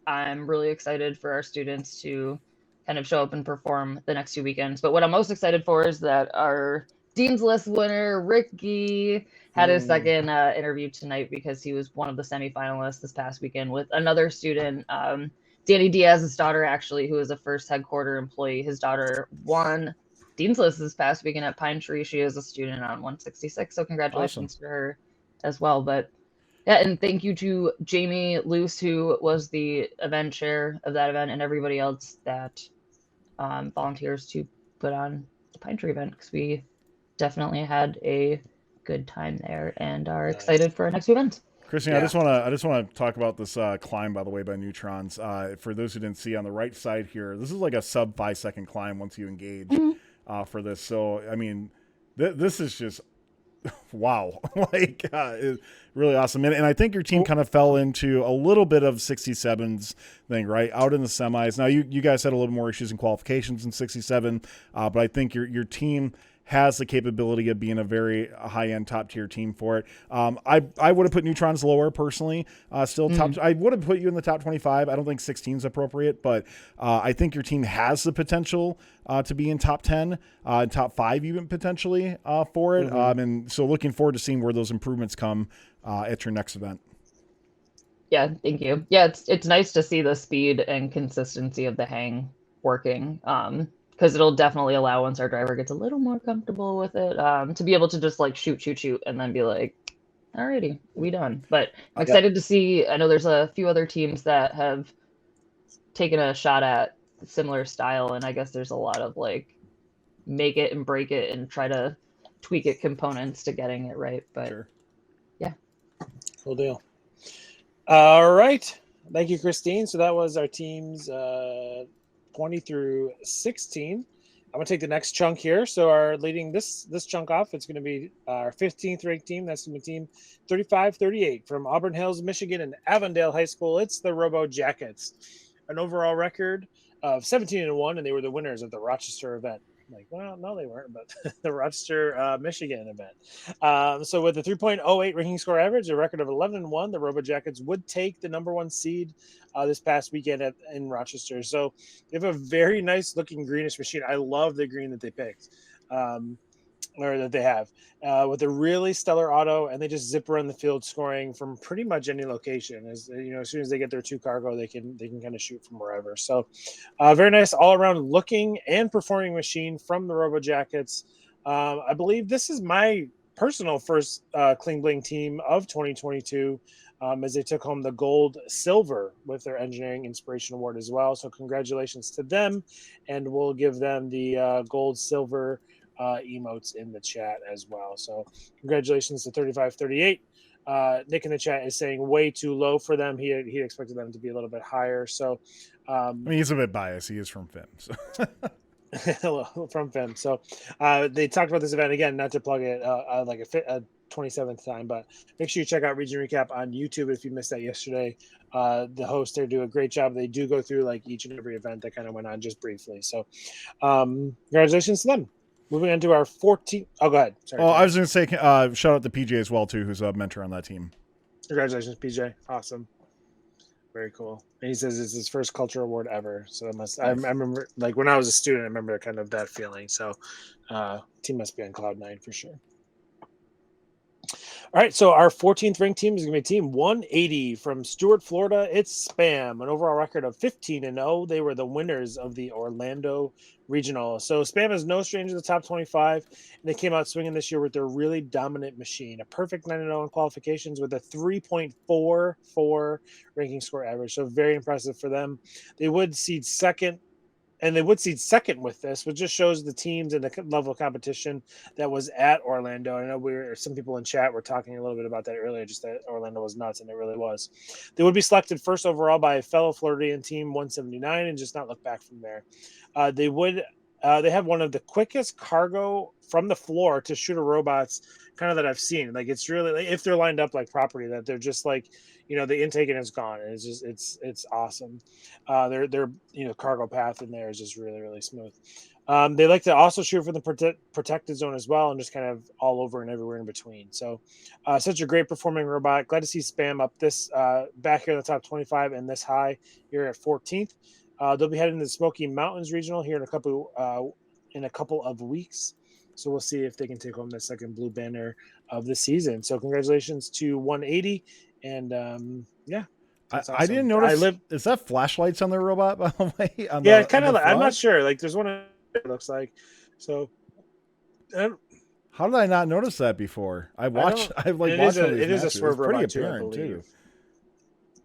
I'm really excited for our students to kind of show up and perform the next 2 weekends. But what I'm most excited for is that our Dean's List winner, Ricky, had his second interview tonight because he was one of the semifinalists this past weekend with another student, Danny Diaz's daughter, actually, who is a first headquarter employee. His daughter won Dean's List this past weekend at Pine Tree. She is a student on 166, so congratulations to her as well. But yeah, and thank you to Jamie Luce, who was the event chair of that event, and everybody else that volunteers to put on the Pine Tree event, because we definitely had a good time there and are excited for our next event. Christine, I just want to talk about this climb, by the way, by NUTRONs. For those who didn't see on the right side here, this is like a sub 5-second climb once you engage for this. So, I mean, this is just Wow. Really awesome. And I think your team kind of fell into a little bit of 67's thing, right? Out in the semis. Now, you guys had a little more issues in qualifications in 67, but I think your team has the capability of being a very high-end top-tier team for it. I would have put NUTRONs lower personally. Still top. I would have put you in the top 25. I don't think 16 is appropriate, but I think your team has the potential to be in top 10, top 5 even potentially for it. And so looking forward to seeing where those improvements come at your next event. Yeah, thank you. Yeah, it's nice to see the speed and consistency of the hang working. Because it'll definitely allow, once our driver gets a little more comfortable with it, to be able to just like shoot, and then be like, alrighty, we done. But I'm excited to see. I know there's a few other teams that have taken a shot at similar style, and I guess there's a lot of like make it and break it and try to tweak it components to getting it right. But Sure. yeah, Cool deal. All right, thank you, Christine. So that was our teams 20 through 16. I'm gonna take the next chunk here. So our leading this chunk off, it's gonna be our 15th ranked team. That's gonna be team 3538 from Auburn Hills, Michigan, and Avondale High School. It's the RoboJackets, an overall record of 17-1, and they were the winners of the Rochester event. Like, well, no, they weren't, but the Rochester, Michigan event. So with a 3.08 ranking score average, a record of 11-1, the RoboJackets would take the #1 seed this past weekend in Rochester. So they have a very nice looking greenish machine. I love the green that they picked, or that they have, with a really stellar auto, and they just zip around the field scoring from pretty much any location. As soon as they get their 2 cargo, they can kind of shoot from wherever. So very nice all around looking and performing machine from the RoboJackets. I believe this is my personal first Kling Bling team of 2022, as they took home the gold silver with their engineering inspiration award as well. So congratulations to them, and we'll give them the gold silver emotes in the chat as well. So congratulations to 3538. Nick in the chat is saying way too low for them. He expected them to be a little bit higher. So I mean, he's a bit biased. He is from FIM. So. From FIM. So they talked about this event again, not to plug it like a 27th time, but make sure you check out Region Recap on YouTube if you missed that yesterday. The hosts there do a great job. They do go through like each and every event that kind of went on just briefly. So congratulations to them. Moving on to our 14th. Oh, go ahead. Sorry. I was going to say, shout out to PJ as well, too, who's a mentor on that team. Congratulations, PJ. Awesome. Very cool. And he says it's his first culture award ever. So I remember, like, when I was a student, I remember kind of that feeling. So team must be on cloud 9 for sure. All right, so our 14th ranked team is going to be team 180 from Stuart, Florida. It's S.P.A.M, an overall record of 15-0. They were the winners of the Orlando Regional. So S.P.A.M is no stranger to the top 25, and they came out swinging this year with their really dominant machine. A perfect 9-0 in qualifications with a 3.44 ranking score average. So very impressive for them. They would seed second. And they would seed second with this, which just shows the teams and the level of competition that was at Orlando. I know some people in chat were talking a little bit about that earlier, just that Orlando was nuts, and it really was. They would be selected first overall by a fellow Floridian team, 179, and just not look back from there. They have one of the quickest cargo from the floor to shooter robots kind of that I've seen. Like, it's really, like, if they're lined up like property, that they're just like, the intake and it's gone. And it's awesome. Their cargo path in there is just really, really smooth. They like to also shoot from the protected zone as well, and just kind of all over and everywhere in between. So such a great performing robot. Glad to see S.P.A.M up this back here in the top 25 and this high here at 14th. They'll be heading to the Smoky Mountains Regional here in a couple of weeks. So we'll see if they can take home the second blue banner of the season. So congratulations to 180. And yeah. Awesome. I didn't notice. Is that flashlights on their robot, by the way? Yeah, kind of. I'm not sure. Like, there's one it looks like. So how did I not notice that before? I've watched it is a swerve robot, pretty apparent too.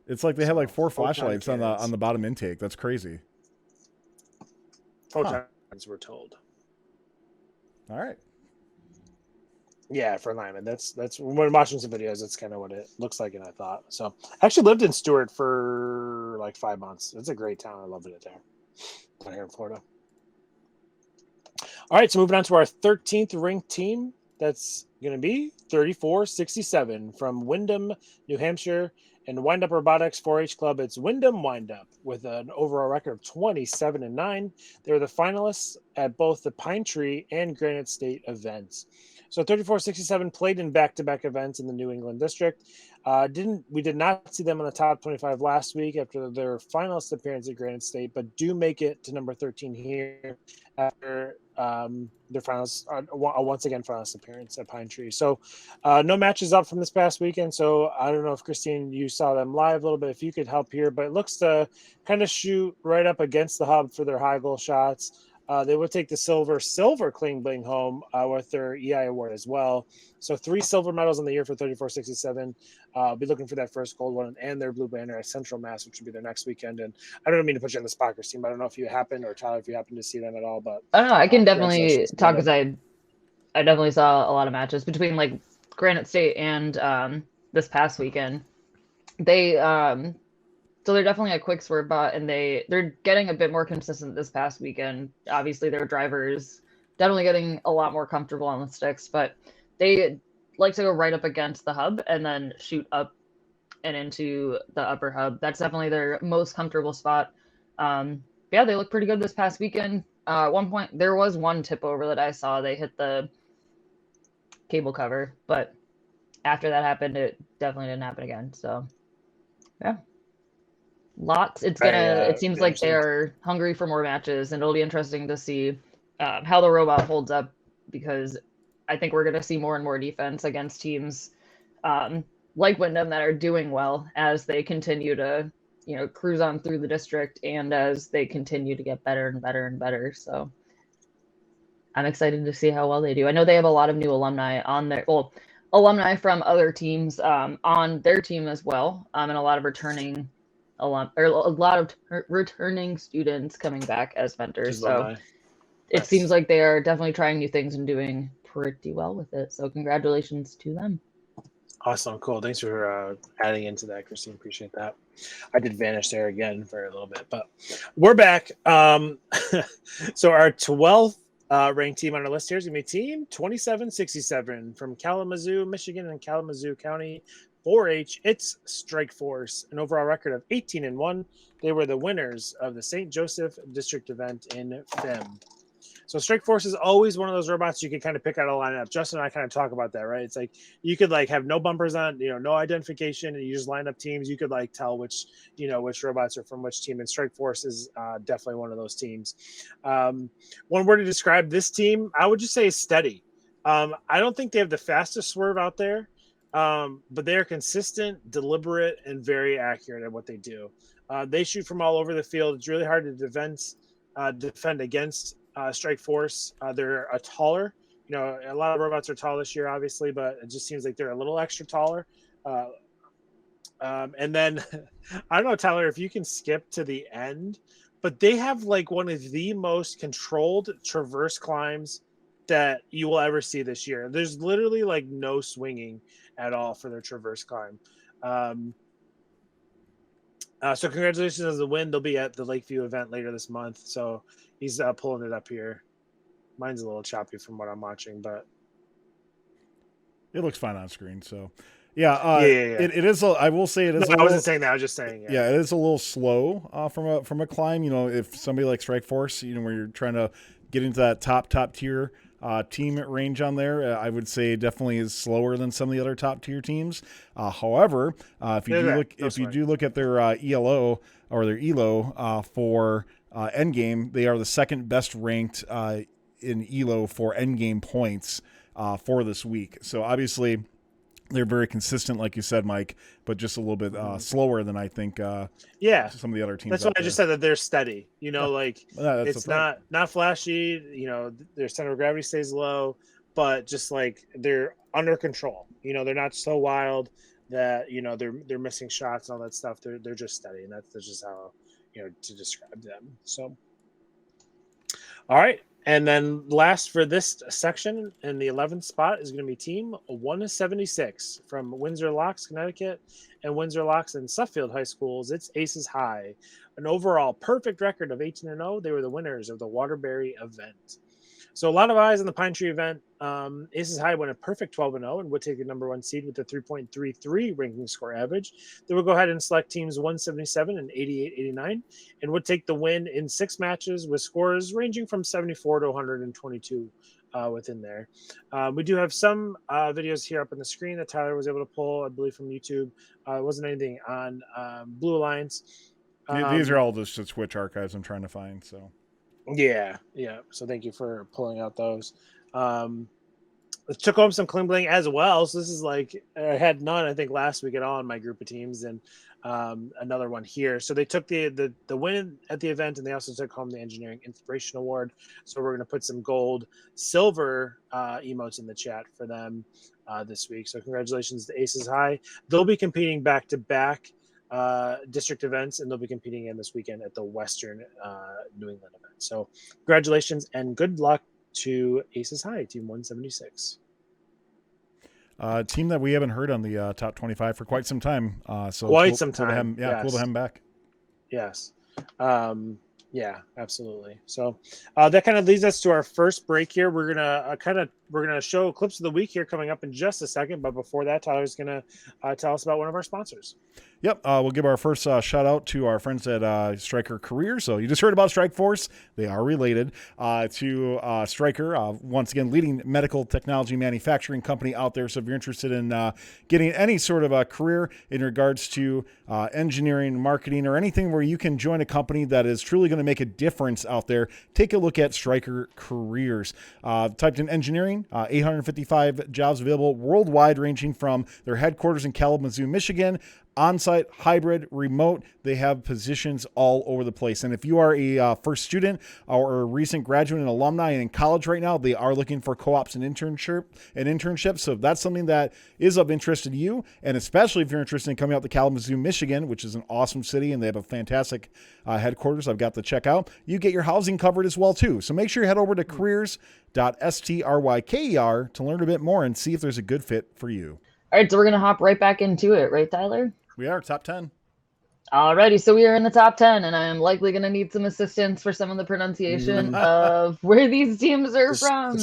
It's like they have like 4 flashlights on the bottom intake. That's crazy. Photons were told. All right. Yeah, for Lyman. That's when watching some videos, that's kind of what it looks like, and I thought. So I actually lived in Stuart for like 5 months. It's a great town. I loved it there. Down here in Florida. All right, so moving on to our 13th ranked team. That's going to be 3467 from Windham, New Hampshire, and Windup Robotics 4-H Club. It's Windham Windup with an overall record of 27-9. They were the finalists at both the Pine Tree and Granite State events. So 3467 played in back-to-back events in the New England district. We did not see them in the top 25 last week after their finalist appearance at Granite State, but do make it to number 13 here after their finals, once again finalist appearance at Pine Tree. So no matches up from this past weekend. So I don't know if Christine, you saw them live a little bit, if you could help here, but it looks to kind of shoot right up against the hub for their high goal shots. They would take the silver clean bling home with their EI award as well. So 3 silver medals on the year for 3467. I'll be looking for that first gold one and their blue banner at Central Mass, which would be their next weekend. And I don't mean to put you on the Spockers team. I don't know if you happen, or Tyler, if you happen to see them at all. But I don't know. I can definitely talk, because I definitely saw a lot of matches between like Granite State and this past weekend. They so they're definitely a quick swerve bot, and they're getting a bit more consistent this past weekend. Obviously, their drivers definitely getting a lot more comfortable on the sticks, but they like to go right up against the hub and then shoot up and into the upper hub. That's definitely their most comfortable spot. Yeah, they look pretty good this past weekend. At one point, there was one tip over that I saw. They hit the cable cover, but after that happened, it definitely didn't happen again. So, yeah. Lots. It seems like they're hungry for more matches, and it'll be interesting to see how the robot holds up, because I think we're going to see more and more defense against teams like Windham that are doing well as they continue to, cruise on through the district, and as they continue to get better and better and better. So I'm excited to see how well they do. I know they have a lot of new alumni on their, alumni from other teams on their team as well, and a lot of returning students coming back as mentors. So it seems like they are definitely trying new things and doing pretty well with it. So congratulations to them. Awesome. Cool. Thanks for adding into that, Christine. Appreciate that. I did vanish there again for a little bit, but we're back. So our 12th ranked team on our list here is going to be Team 2767 from Kalamazoo, Michigan, and Kalamazoo County 4-H. It's Stryke Force, an overall record of 18-1. They were the winners of the St. Joseph District event in F.A.M. So Stryke Force is always one of those robots you can kind of pick out a lineup. Justin and I kind of talk about that, right? It's like you could like have no bumpers on, no identification, and you just line up teams. You could like tell which robots are from which team. And Stryke Force is definitely one of those teams. One word to describe this team, I would just say is steady. I don't think they have the fastest swerve out there, but they are consistent, deliberate, and very accurate at what they do. They shoot from all over the field. It's really hard to defend against Stryke Force. They're a taller, a lot of robots are tall this year, obviously, but it just seems like they're a little extra taller. And then I don't know, Tyler, if you can skip to the end, but they have like one of the most controlled traverse climbs that you will ever see this year. There's literally like no swinging at all for their traverse climb. So congratulations on the win. They'll be at the Lakeview event later this month. So he's pulling it up here. Mine's a little choppy from what I'm watching, but it looks fine on screen. So yeah. It is. I will say it is. No, I wasn't saying that. I was just saying. Yeah, it is a little slow from a climb. If somebody like Stryke Force, where you're trying to get into that top tier team range on there, I would say definitely is slower than some of the other top tier teams. However, if you do look at their ELO or their ELO for endgame, they are the second best ranked in ELO for endgame points for this week. So obviously they're very consistent, like you said, Mike, but just a little bit slower than I think some of the other teams. That's why I just said that they're steady. It's not flashy. Their center of gravity stays low, but just like they're under control. They're not so wild that they're missing shots and all that stuff. They're just steady, and that's just how to describe them. So, all right. And then last for this section in the 11th spot is going to be Team 176 from Windsor Locks, Connecticut, and Windsor Locks and Suffield High Schools. It's Aces High. An overall perfect record of 18-0. They were the winners of the Waterbury event. So a lot of eyes on the Pine Tree event. Aces High went a perfect 12-0 and would take the number 1 seed with a 3.33 ranking score average. They would go ahead and select teams 177 and 88-89 and would take the win in 6 matches with scores ranging from 74 to 122 within there. We do have some videos here up on the screen that Tyler was able to pull, I believe, from YouTube. It wasn't anything on Blue Alliance. These are all just the Twitch archives I'm trying to find. So yeah. So thank you for pulling out those. Took home some cling bling as well. So this is like I had none, I think, last week at all in my group of teams, and another one here. So they took the win at the event, and they also took home the Engineering Inspiration Award. So we're going to put some gold, silver emotes in the chat for them this week. So congratulations to Aces High. They'll be competing back to back district events, and they'll be competing in this weekend at the Western New England event. So congratulations and good luck to Aces High, Team 176. Team that we haven't heard on the top 25 for quite some time. So quite some time. Cool to have him back. Yes. Yeah, absolutely. So that kind of leads us to our first break here. We're gonna show clips of the week here coming up in just a second. But before that, Tyler's gonna tell us about one of our sponsors. Yep, we'll give our first shout out to our friends at Stryker Career. So you just heard about Stryke Force. They are related to Stryker. Once again, leading medical technology manufacturing company out there. So if you're interested in getting any sort of a career in regards to engineering, marketing, or anything where you can join a company that is truly going to make a difference out there, take a look at Stryker Careers. Typed in engineering, 855 jobs available worldwide, ranging from their headquarters in Kalamazoo, Michigan, on-site, hybrid, remote. They have positions all over the place. And if you are a first student or a recent graduate and alumni and in college right now, they are looking for co-ops and internships. So if that's something that is of interest to you, and especially if you're interested in coming out to Kalamazoo, Michigan, which is an awesome city, and they have a fantastic headquarters I've got to check out, you get your housing covered as well too. So make sure you head over to careers.stryker to learn a bit more and see if there's a good fit for you. All right, so we're going to hop right back into it, right, Tyler? We are top 10. Alrighty, so we are in the top 10, and I am likely going to need some assistance for some of the pronunciation of where these teams are from.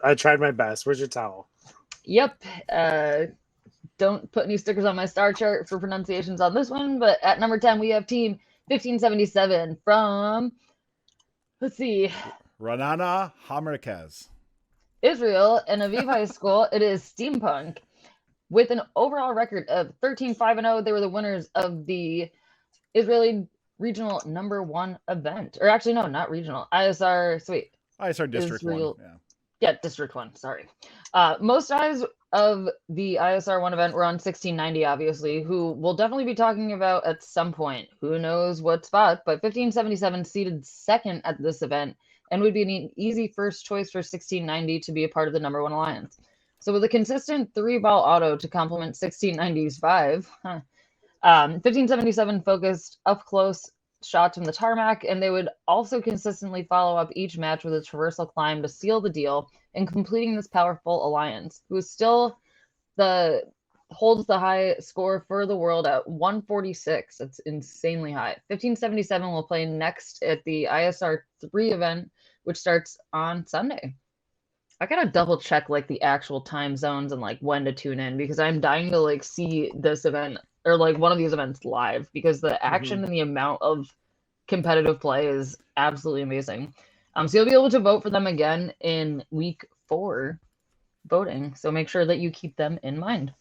I tried my best. Where's your towel? Yep. Don't put any stickers on my star chart for pronunciations on this one, but at number 10, we have Team 1577 from, let's see, Ranana Hamerkaz, Israel, and Aviv High School. It is Steampunk. With an overall record of 13-5-0, they were the winners of the Israeli regional number 1 event. Or actually, no, not regional. ISR District 1. Yeah, District 1, sorry. Most eyes of the ISR 1 event were on 1690, obviously, who we'll definitely be talking about at some point. Who knows what spot, but 1577 seated second at this event and would be an easy first choice for 1690 to be a part of the number 1 alliance. So with a consistent 3-ball auto to complement 1690's 5, 1577 focused up close shots from the tarmac, and they would also consistently follow up each match with a traversal climb to seal the deal in completing this powerful alliance, who is still holds the high score for the world at 146. It's insanely high. 1577 will play next at the ISR 3 event, which starts on Sunday. I gotta double check like the actual time zones and like when to tune in, because I'm dying to like see this event or like one of these events live, because the action and the amount of competitive play is absolutely amazing. So you'll be able to vote for them again in week 4 voting. So make sure that you keep them in mind.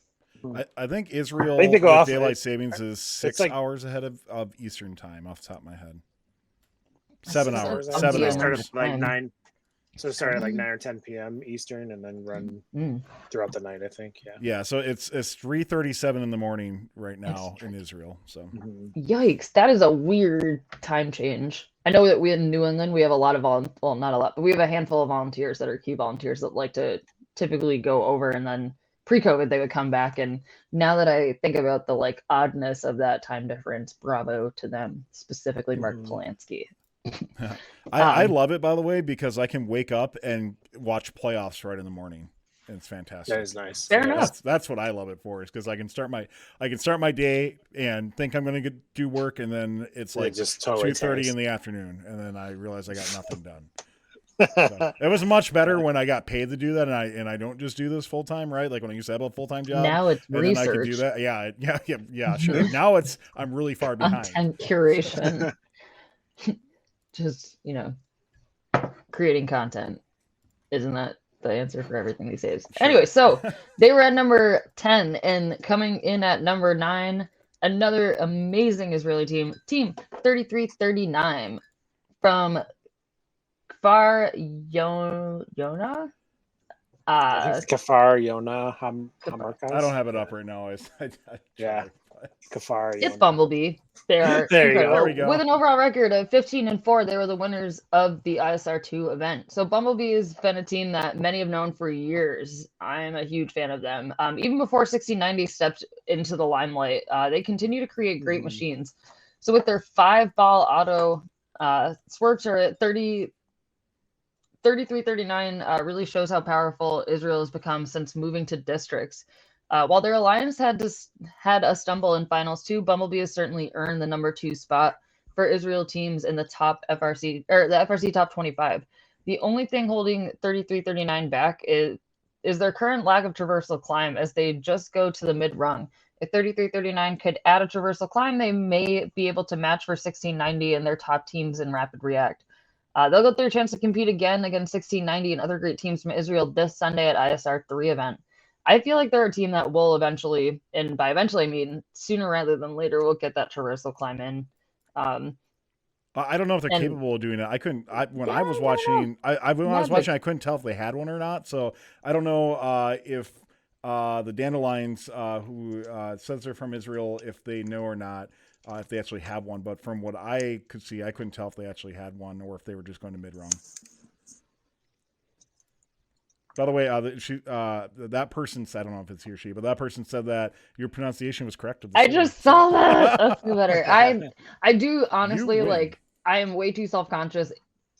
I think Israel with daylight savings is 6 hours ahead of Eastern time off the top of my head. 7 hours. 7 hours. Start at like 9. So start at like 9 or 10 p.m. Eastern and then run throughout the night, I think. Yeah. So it's 3:37 in the morning right now in Israel. So yikes, that is a weird time change. I know that we in New England, we have a lot of not a lot, but we have a handful of volunteers that are key volunteers that like to typically go over, and then pre-COVID they would come back. And now that I think about the like oddness of that time difference, bravo to them, specifically Mark Polanski. I love it, by the way, because I can wake up and watch playoffs right in the morning. And it's fantastic. That is nice. Fair enough. That's what I love it for, is because I can start my day and think I'm going to do work, and then it's like just totally 2:30 in the afternoon, and then I realize I got nothing done. So, it was much better when I got paid to do that, and I don't just do this full time, right? Like when I used to have a full time job. Now it's and research. then I could do that. Yeah, sure. Now I'm really far behind. Content curation. Just, creating content. Isn't that the answer for everything these days? Sure. Anyway, so they were at number 10, and coming in at number 9, another amazing Israeli team, Team 3339 from Kfar Yona. I think it's Kfar Yona Hamarkas. I don't have it up right now. Yeah. Kfar. It's BumbleB. They are there incredible. There we go. With an overall record of 15-4, they were the winners of the ISR2 event. So BumbleB has been a team that many have known for years. I'm a huge fan of them. Even before 1690 stepped into the limelight, they continue to create great machines. So with their 5-ball auto Swerts at 3339 really shows how powerful Israel has become since moving to districts. While their alliance had a stumble in finals too, BumbleB has certainly earned the number 2 spot for Israel teams in the top FRC or the FRC top 25. The only thing holding 3339 back is their current lack of traversal climb, as they just go to the mid rung. If 3339 could add a traversal climb, they may be able to match for 1690 and their top teams in Rapid React. They'll get their chance to compete again against 1690 and other great teams from Israel this Sunday at ISR 3 event. I feel like they're a team that will eventually, and by eventually I mean sooner rather than later, will get that traversal climb in. I don't know if they're capable of doing it. When I was watching, I couldn't tell if they had one or not. So I don't know if the Dandelions, who says they're from Israel, if they know or not, if they actually have one. But from what I could see, I couldn't tell if they actually had one or if they were just going to mid-rung. By the way, that person said, I don't know if it's he or she, but that person said that your pronunciation was correct. I just saw that. That's better. I do honestly, like, I am way too self-conscious,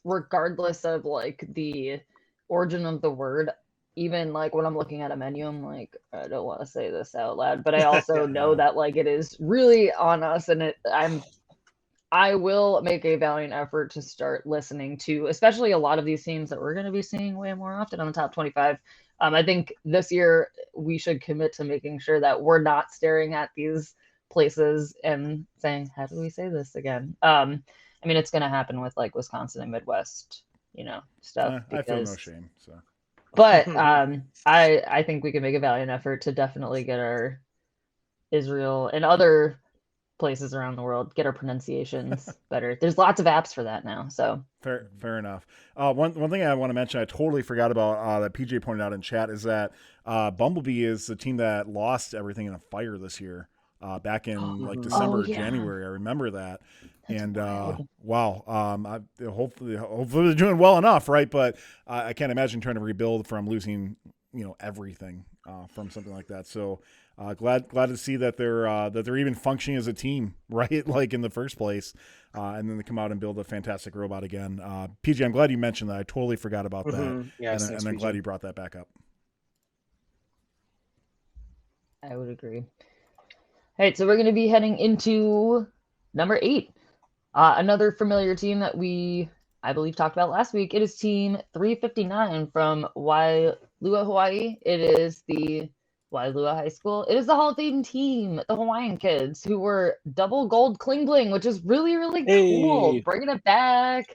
regardless of like the origin of the word. Even like when I'm looking at a menu, I'm like, I don't want to say this out loud, but I also know that like it is really on us, and I will make a valiant effort to start listening to, especially a lot of these teams that we're going to be seeing way more often on the top 25. I think this year we should commit to making sure that we're not staring at these places and saying, how do we say this again? I mean, it's going to happen with like Wisconsin and Midwest, stuff. I feel no shame. So, but I think we can make a valiant effort to definitely get our Israel and other places around the world get our pronunciations better. There's lots of apps for that now. So fair enough. One thing I want to mention, I totally forgot about that PJ pointed out in chat, is that BumbleB is the team that lost everything in a fire this year. Back in like December, January. I remember that. And wow. Hopefully they're doing well enough, right? But I can't imagine trying to rebuild from losing, everything from something like that. So glad to see that they're even functioning as a team, right? Like in the first place, and then they come out and build a fantastic robot again. PJ, I'm glad you mentioned that. I totally forgot about that. Yes, and I'm glad you brought that back up. I would agree. All right, so we're going to be heading into number 8. Another familiar team that I believe, talked about last week. It is Team 359 from Wailua, Hawaii. It is the Wailua High School. It is the Hall of Fame team, the Hawaiian Kids, who were double gold Kling Bling, which is really, really cool. Bringing it back.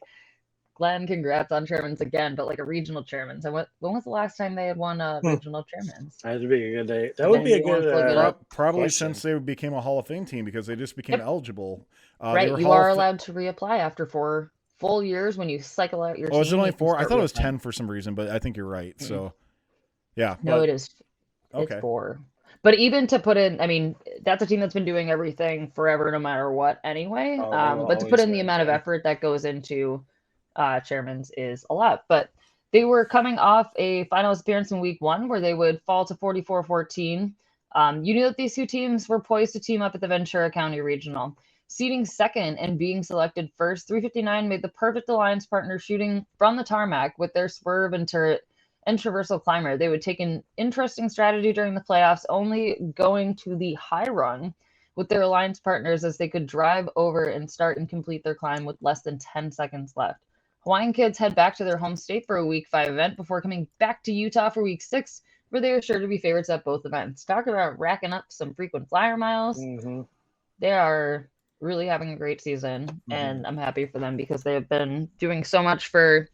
Glenn, congrats on chairmans again, but like a regional chairmans. And when was the last time they had won regional chairmans? That'd be a good day. That would be a good probably question. Since they became a Hall of Fame team, because they just became eligible. Right, you are allowed to reapply after 4 full years when you cycle out your team. Oh, is it only 4? I thought it was 10 for some reason, but I think you're right. So, yeah. No, it is. It's 4. But even to put in, I mean, that's a team that's been doing everything forever, no matter what anyway. But to put in the amount of effort that goes into chairman's is a lot. But they were coming off a finals appearance in week 1 where they would fall to 44-14. You knew that these two teams were poised to team up at the Ventura County Regional. Seating second and being selected first, 359 made the perfect alliance partner, shooting from the tarmac with their swerve and turret and traversal climber. They would take an interesting strategy during the playoffs, only going to the high run with their alliance partners as they could drive over and start and complete their climb with less than 10 seconds left. Hawaiian Kids head back to their home state for a Week 5 event before coming back to Utah for Week 6, where they are sure to be favorites at both events. Talk about racking up some frequent flyer miles. They are really having a great season, and I'm happy for them because they have been doing so much for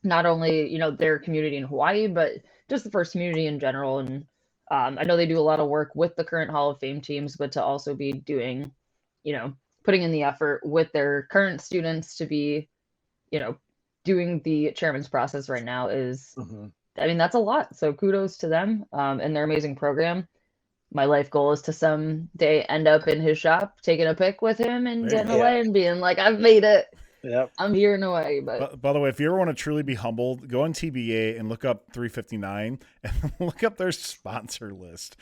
not only, you know, their community in Hawaii, but just the first community in general. And I know they do a lot of work with the current Hall of Fame teams, but to also be doing, you know, putting in the effort with their current students to be, you know, doing the chairman's process right now is, I mean, that's a lot. So kudos to them and their amazing program. My life goal is to someday end up in his shop, taking a pic with him and getting away and being like, I've made it. Yep. I'm here in Hawaii. But by the way, if you ever want to truly be humbled, go on TBA and look up 359 and look up their sponsor list.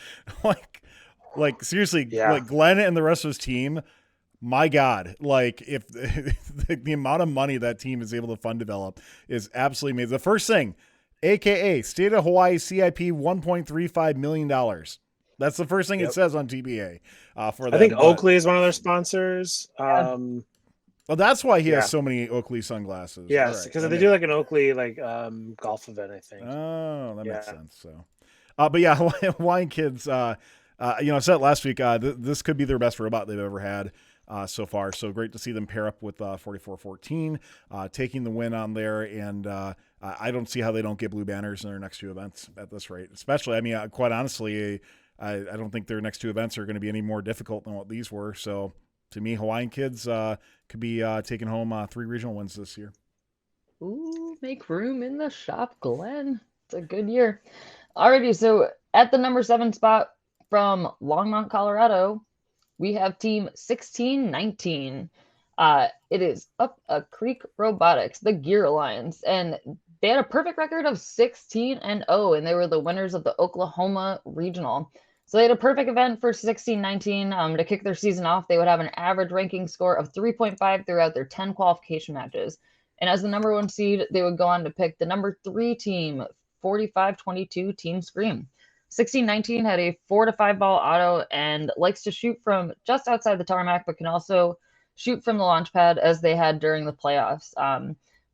like seriously, like Glenn and the rest of his team, my God, like if the amount of money that team is able to fund develop is absolutely amazing. The first thing, AKA State of Hawaii CIP $1.35 million. That's the first thing it says on TBA. For that. I think Oakley is one of their sponsors. Well, that's why he has so many Oakley sunglasses. Yes, because they do like an Oakley golf event, I think. Oh, that makes sense. So, but yeah, Hawaiian Kids. You know, I said it last week. This could be their best robot they've ever had so far. So great to see them pair up with 4414, taking the win on there. And I don't see how they don't get blue banners in their next two events at this rate. Especially, I mean, quite honestly, I don't think their next two events are going to be any more difficult than what these were. So. To me, Hawaiian Kids could be taking home 3 regional wins this year. Ooh, make room in the shop, Glenn. It's a good year. Alrighty, so at the number 7 spot from Longmont, Colorado, we have Team 1619. It is Up-A-Creek Robotics, the Gear Alliance, and they had a perfect record of 16-0, and they were the winners of the Oklahoma Regional. So they had a perfect event for 1619. To kick their season off, they would have an average ranking score of 3.5 throughout their 10 qualification matches. And as the number 1 seed, they would go on to pick the number 3 team, 4522 Team Scream. 1619 had a 4 to 5 ball auto and likes to shoot from just outside the tarmac, but can also shoot from the launch pad as they had during the playoffs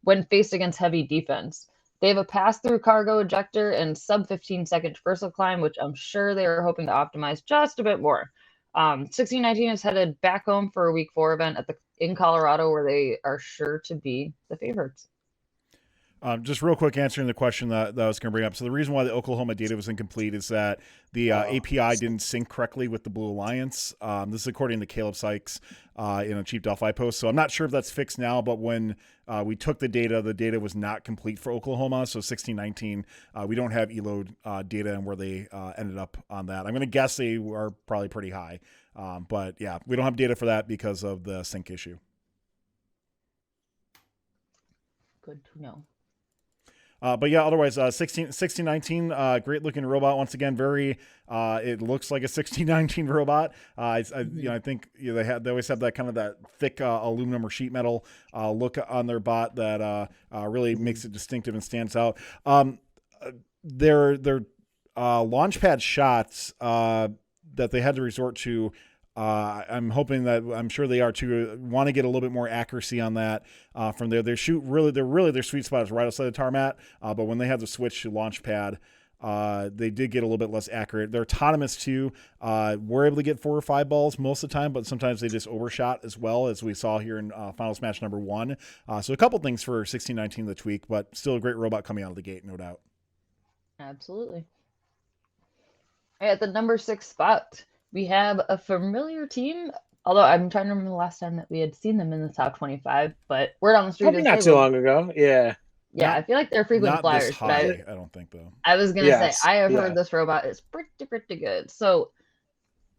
when faced against heavy defense. They have a pass-through cargo ejector and sub-15-second traversal climb, which I'm sure they are hoping to optimize just a bit more. 1619 is headed back home for a Week 4 event in Colorado, where they are sure to be the favorites. Just real quick answering the question that I was going to bring up. So the reason why the Oklahoma data was incomplete is that the API didn't sync correctly with the Blue Alliance. This is according to Caleb Sykes in a Chief Delphi post. So I'm not sure if that's fixed now, but when we took the data was not complete for Oklahoma. So 1619, we don't have ELOAD data and where they ended up on that. I'm going to guess they are probably pretty high. But yeah, we don't have data for that because of the sync issue. Good to know. But yeah, otherwise, 1619, great looking robot. Once again, very, it looks like a 1619 robot. I think they always have that kind of that thick aluminum or sheet metal look on their bot that really makes it distinctive and stands out. Their launchpad shots that they had to resort to. I'm hoping that I'm sure they are too. Want to get a little bit more accuracy on that from there. Their sweet spot is right outside the tarmac. But when they have the switch to launch pad, they did get a little bit less accurate. They're autonomous too. We're able to get 4 or 5 balls most of the time, but sometimes they just overshot as well, as we saw here in finals match number 1. So a couple things for 1619 to tweak, but still a great robot coming out of the gate, no doubt. Absolutely. At the number 6 spot, we have a familiar team, although I'm trying to remember the last time that we had seen them in the top 25, but word on the street probably not too long ago. Yeah. Yeah, I feel like they're frequent flyers. This high, I don't think, though. I was going to say, I have heard this robot is pretty good. So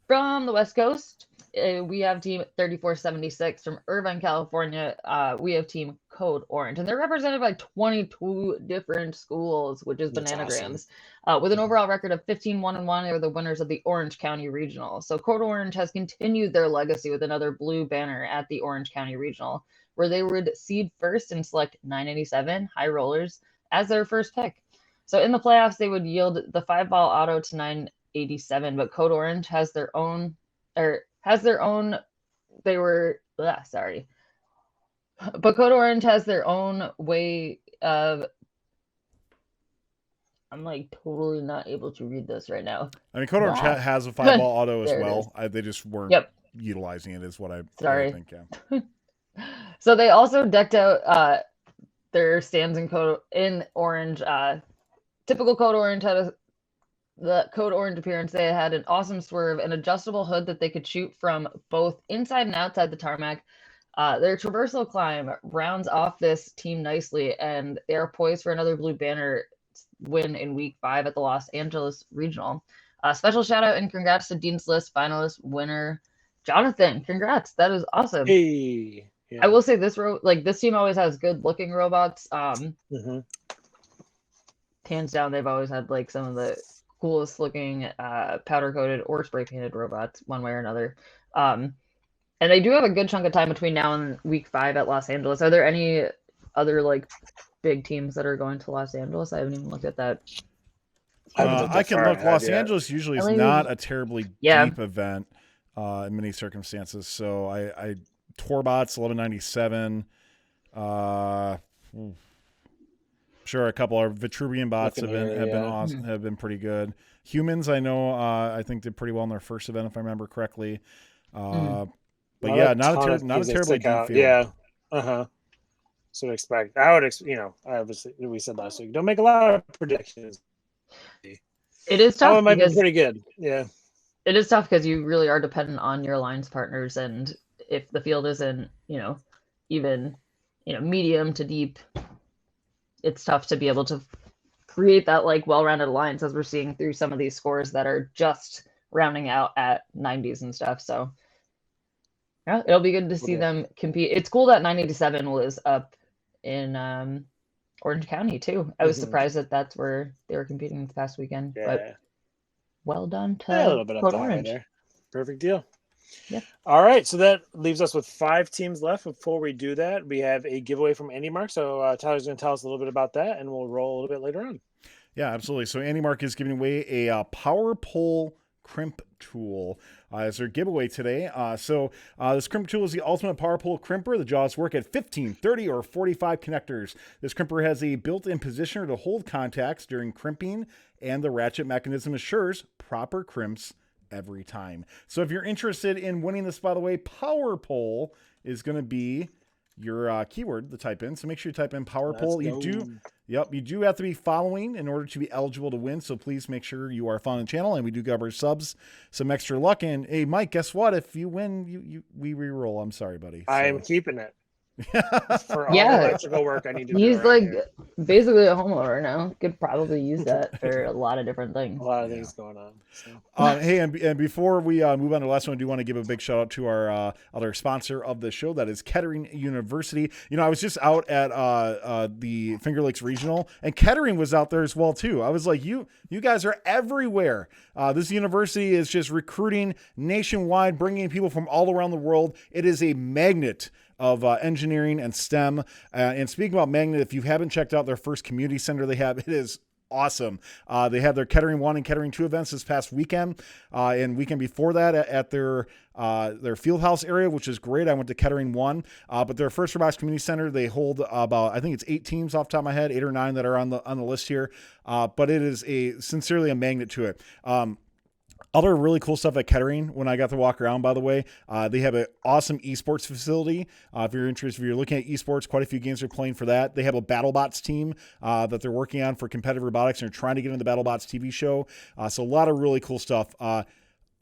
from the West Coast, we have Team 3476. From Irvine, California, we have Team Code Orange. And they're represented by 22 different schools, which is bananagrams. Awesome. With an overall record of 15-1-1, they were the winners of the Orange County Regional. So Code Orange has continued their legacy with another blue banner at the Orange County Regional, where they would seed first and select 987 HighRollers as their first pick. So in the playoffs, they would yield the 5-ball auto to 987, but Code Orange has their own, But Code Orange has their own way of. I'm like totally not able to read this right now. I mean, Code Orange Wow. has a 5-ball auto as There it well. They just weren't Yep. utilizing it, is what I Sorry. think. Yeah. So they also decked out their stands in orange. Typical Code Orange had the Code Orange appearance. They had an awesome swerve, an adjustable hood that they could shoot from both inside and outside the tarmac. Their traversal climb rounds off this team nicely, and they are poised for another Blue Banner win in week 5 at the Los Angeles Regional. Special shout out and congrats to Dean's List finalist winner Jonathan. Congrats, that is awesome. Hey, yeah. I will say this this team always has good looking robots. Hands down, they've always had like some of the coolest looking powder coated or spray painted robots, one way or another. And they do have a good chunk of time between now and week 5 at Los Angeles. Are there any other like big teams that are going to Los Angeles? I haven't even looked at that. I can look. Los Angeles usually is not a terribly deep event in many circumstances. So I Torbots 1197. Sure, a couple of Vitruvian bots have been awesome, have been pretty good. Humans, I know, I think did pretty well in their first event, if I remember correctly. But yeah, not a terribly deep field. Yeah. So expect. I would, obviously we said last week, don't make a lot of predictions. It is tough. It might be pretty good. Yeah. It is tough because you really are dependent on your alliance partners, and if the field isn't, even, medium to deep, it's tough to be able to create that like well-rounded alliance as we're seeing through some of these scores that are just rounding out at 90s and stuff. So yeah, it'll be good to see them compete. It's cool that 987 was up in Orange County too. I was surprised that that's where they were competing this past weekend. Yeah. But well done to a little bit up Code the Orange there. Perfect deal. Yep. All right, so that leaves us with 5 teams left. Before we do that, we have a giveaway from Andy Mark. So Tyler's going to tell us a little bit about that, and we'll roll a little bit later on. Yeah, absolutely. So Andy Mark is giving away a power pole crimp tool as their giveaway today. This crimp tool is the ultimate power pole crimper. The jaws work at 15, 30, or 45 connectors. This crimper has a built-in positioner to hold contacts during crimping, and the ratchet mechanism assures proper crimps every time. So if you're interested in winning this, by the way, power pole is going to be your keyword to type in. So make sure you type in power pole. You do have to be following in order to be eligible to win. So please make sure you are following the channel, and we do give our subs some extra luck. And hey, Mike, guess what? If you win, we re-roll. I'm sorry, buddy. I am keeping it. For all the electrical work I need to do. He's basically a homeowner now. Could probably use that for a lot of different things. A lot of things going on. So. Hey, and before we move on to the last one, I do want to give a big shout out to our other sponsor of the show, that is Kettering University. I was just out at the Finger Lakes Regional, and Kettering was out there as well too. I was like, you guys are everywhere. This university is just recruiting nationwide, bringing people from all around the world. It is a magnet of engineering and STEM. And speaking about magnet, if you haven't checked out their first community center they have, it is awesome. They had their Kettering 1 and Kettering 2 events this past weekend, and weekend before that at their field house area, which is great. I went to Kettering 1, but their First Robotics Community Center, they hold about, I think it's 8 teams off the top of my head, 8 or 9 that are on the list here. But it is sincerely a magnet to it. Other really cool stuff at Kettering when I got to walk around, by the way, they have an awesome esports facility. If you're interested, if you're looking at esports, quite a few games are playing for that. They have a BattleBots team that they're working on for competitive robotics, and they're trying to get into the BattleBots TV show. So a lot of really cool stuff.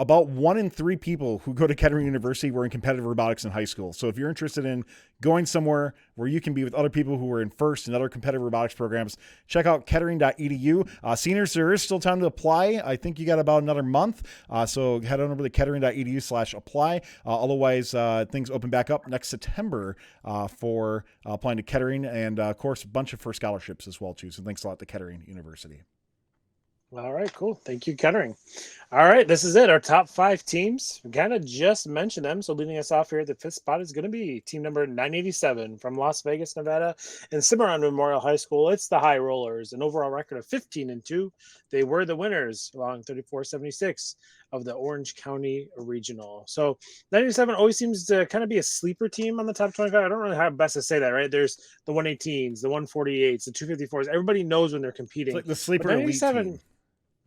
About 1 in 3 people who go to Kettering University were in competitive robotics in high school. So if you're interested in going somewhere where you can be with other people who are in FIRST and other competitive robotics programs, check out kettering.edu. Seniors, there is still time to apply. I think you got about another month. So head on over to kettering.edu/apply. Otherwise, things open back up next September for applying to Kettering, and of course, a bunch of FIRST scholarships as well too. So thanks a lot to Kettering University. All right, cool. Thank you, Kettering. All right, this is it. Our top 5 teams. We kind of just mentioned them. So leading us off here at the 5th spot is going to be team number 987 from Las Vegas, Nevada, and Cimarron Memorial High School. It's the High Rollers, an overall record of 15-2. They were the winners, along 34-76 of the Orange County Regional. So 97 always seems to kind of be a sleeper team on the top 25. I don't really have best to say that, right? There's the 118s, the 148s, the 254s. Everybody knows when they're It's competing. like the But sleeper elite 97, team.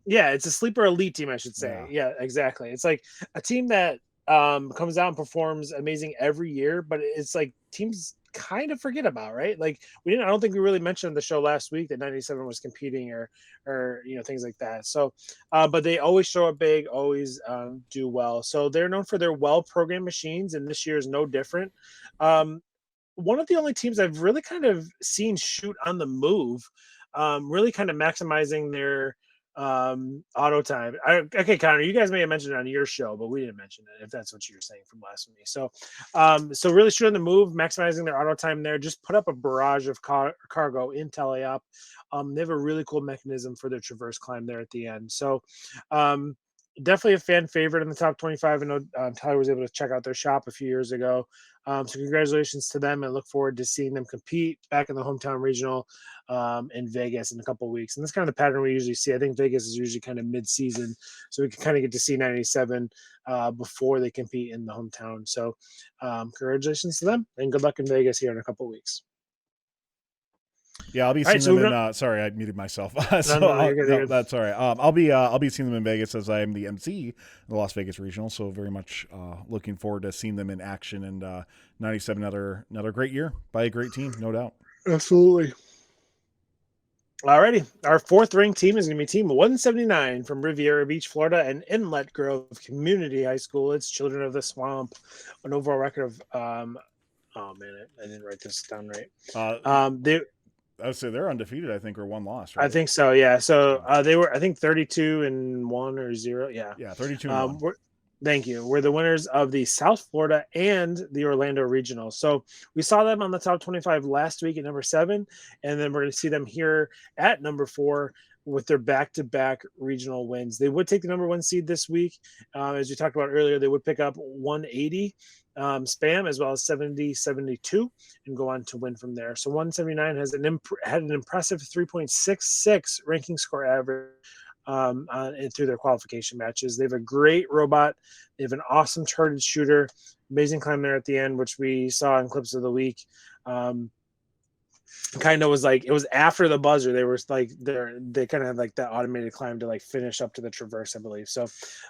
yeah, it's a sleeper elite team, I should say. Yeah, exactly. It's like a team that comes out and performs amazing every year, but it's like teams kind of forget about, right? Like I don't think we really mentioned on the show last week that 97 was competing or things like that. So but they always show up big, always do well. So they're known for their well-programmed machines, and this year is no different. One of the only teams I've really kind of seen shoot on the move, really kind of maximizing their auto time. Okay, Connor, you guys may have mentioned it on your show, but we didn't mention it, if that's what you were saying from last week. So so really shooting the move, maximizing their auto time there, just put up a barrage of cargo in teleop. They have a really cool mechanism for their traverse climb there at the end. So definitely a fan favorite in the top 25. I know Tyler was able to check out their shop a few years ago. So congratulations to them, and look forward to seeing them compete back in the hometown regional in Vegas in a couple of weeks. And that's kind of the pattern we usually see. I think Vegas is usually kind of mid-season, so we can kind of get to see 97 before they compete in the hometown. So congratulations to them, and good luck in Vegas here in a couple of weeks. Yeah, I'll be All right, seeing so them in. Sorry, I muted myself. So no, you're good, you're good. that's all right. I'll be seeing them in Vegas as I am the MC in the Las Vegas Regional. So very much looking forward to seeing them in action. And 97, another great year by a great team, no doubt. Absolutely. Alrighty, our 4th ranked team is going to be Team 179 from Riviera Beach, Florida, and Inlet Grove Community High School. It's Children of the Swamp, an overall record of oh man, I didn't write this down right. I would say they're undefeated, I think, or one loss, right? I think so, yeah. So they were, I think, 32-1 or 0. Yeah. Yeah, 32-1. Thank you. We're the winners of the South Florida and the Orlando Regional. So we saw them on the top 25 last week at number 7, and then we're going to see them here at number 4 with their back-to-back regional wins. They would take the number 1 seed this week. As we talked about earlier, they would pick up 180 S.P.A.M as well as 70-72 and go on to win from there. So 179 has had an impressive 3.66 ranking score average through their qualification matches. They have a great robot. They have an awesome turret shooter, amazing climb there at the end, which we saw in clips of the week. Kind of was like, it was after the buzzer. They were like, they kind of had like that automated climb to like finish up to the traverse, I believe. So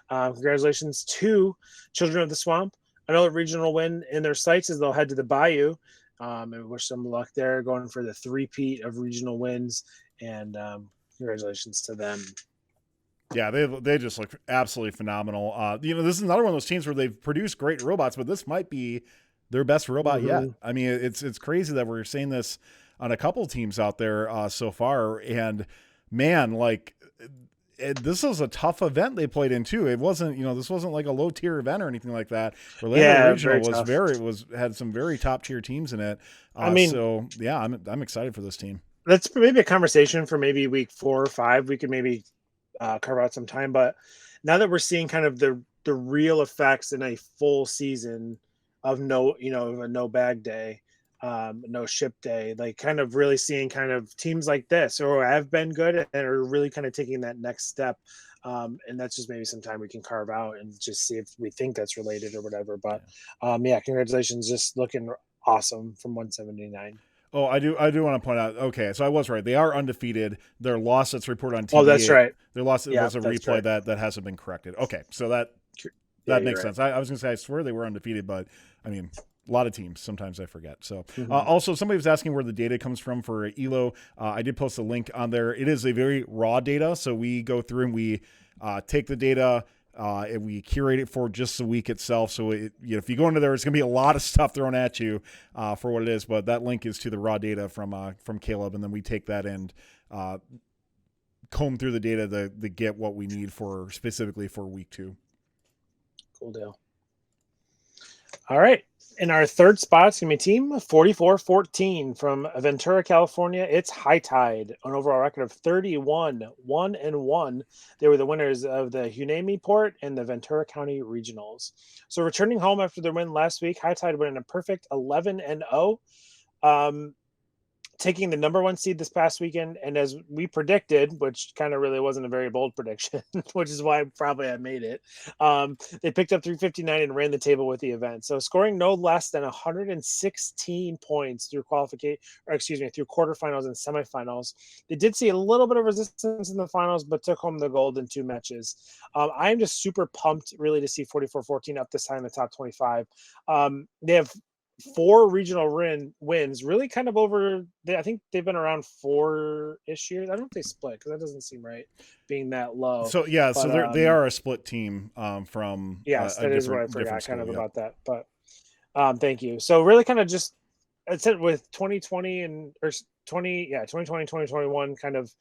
congratulations to Children of the Swamp. Another regional win in their sights as they'll head to the Bayou. And wish them luck there, going for the 3-peat of regional wins. And congratulations to them. Yeah, they just look absolutely phenomenal. This is another one of those teams where they've produced great robots, but this might be their best robot yet. I mean, it's crazy that we're saying this on a couple teams out there so far. And man, like this was a tough event they played in too. It wasn't, this wasn't like a low tier event or anything like that. Orlando Regional had some very top tier teams in it. So yeah, I'm excited for this team. That's maybe a conversation for maybe week 4 or 5. We could maybe carve out some time, but now that we're seeing kind of the real effects in a full season of a no bag day, no ship day, like kind of really seeing kind of teams like this or have been good and are really kind of taking that next step. And that's just maybe some time we can carve out and just see if we think that's related or whatever. But congratulations, just looking awesome from 179. Oh, I do want to point out. Okay, so I was right. They are undefeated. Their loss that's reported on TV. Oh, that's right. Their loss was a replay that hasn't been corrected. Okay, so that makes sense. I was going to say I swear they were undefeated, but I mean a lot of teams. Sometimes I forget. So also somebody was asking where the data comes from for ELO. I did post a link on there. It is a very raw data, so we go through and we take the data. And we curate it for just the week itself. So if you go into there, it's going to be a lot of stuff thrown at you for what it is. But that link is to the raw data from Caleb, and then we take that and comb through the data to get what we need specifically for week 2. Cool deal. All right. In our third spot, it's going to be Team 4414 from Ventura, California. It's HighTide, an overall record of 31-1-1. They were the winners of the Hunemi Port and the Ventura County Regionals. So returning home after their win last week, HighTide went in a perfect 11-0. Taking the number 1 seed this past weekend, and as we predicted, which kind of really wasn't a very bold prediction, which is why probably I made it, they picked up 359 and ran the table with the event. So scoring no less than 116 points through through quarterfinals and semifinals. They did see a little bit of resistance in the finals, but took home the gold in 2 matches. I'm just super pumped really to see 4414 up this high in the top 25. They have 4 regional wins, really kind of over. I think they've been around 4-ish years. I don't know if they split because that doesn't seem right, being that low. So yeah, but, so they are a split team from. Yes, that is what I forgot school, about that. But thank you. So really, kind of just I said with 2020 and 2020, 2021, kind of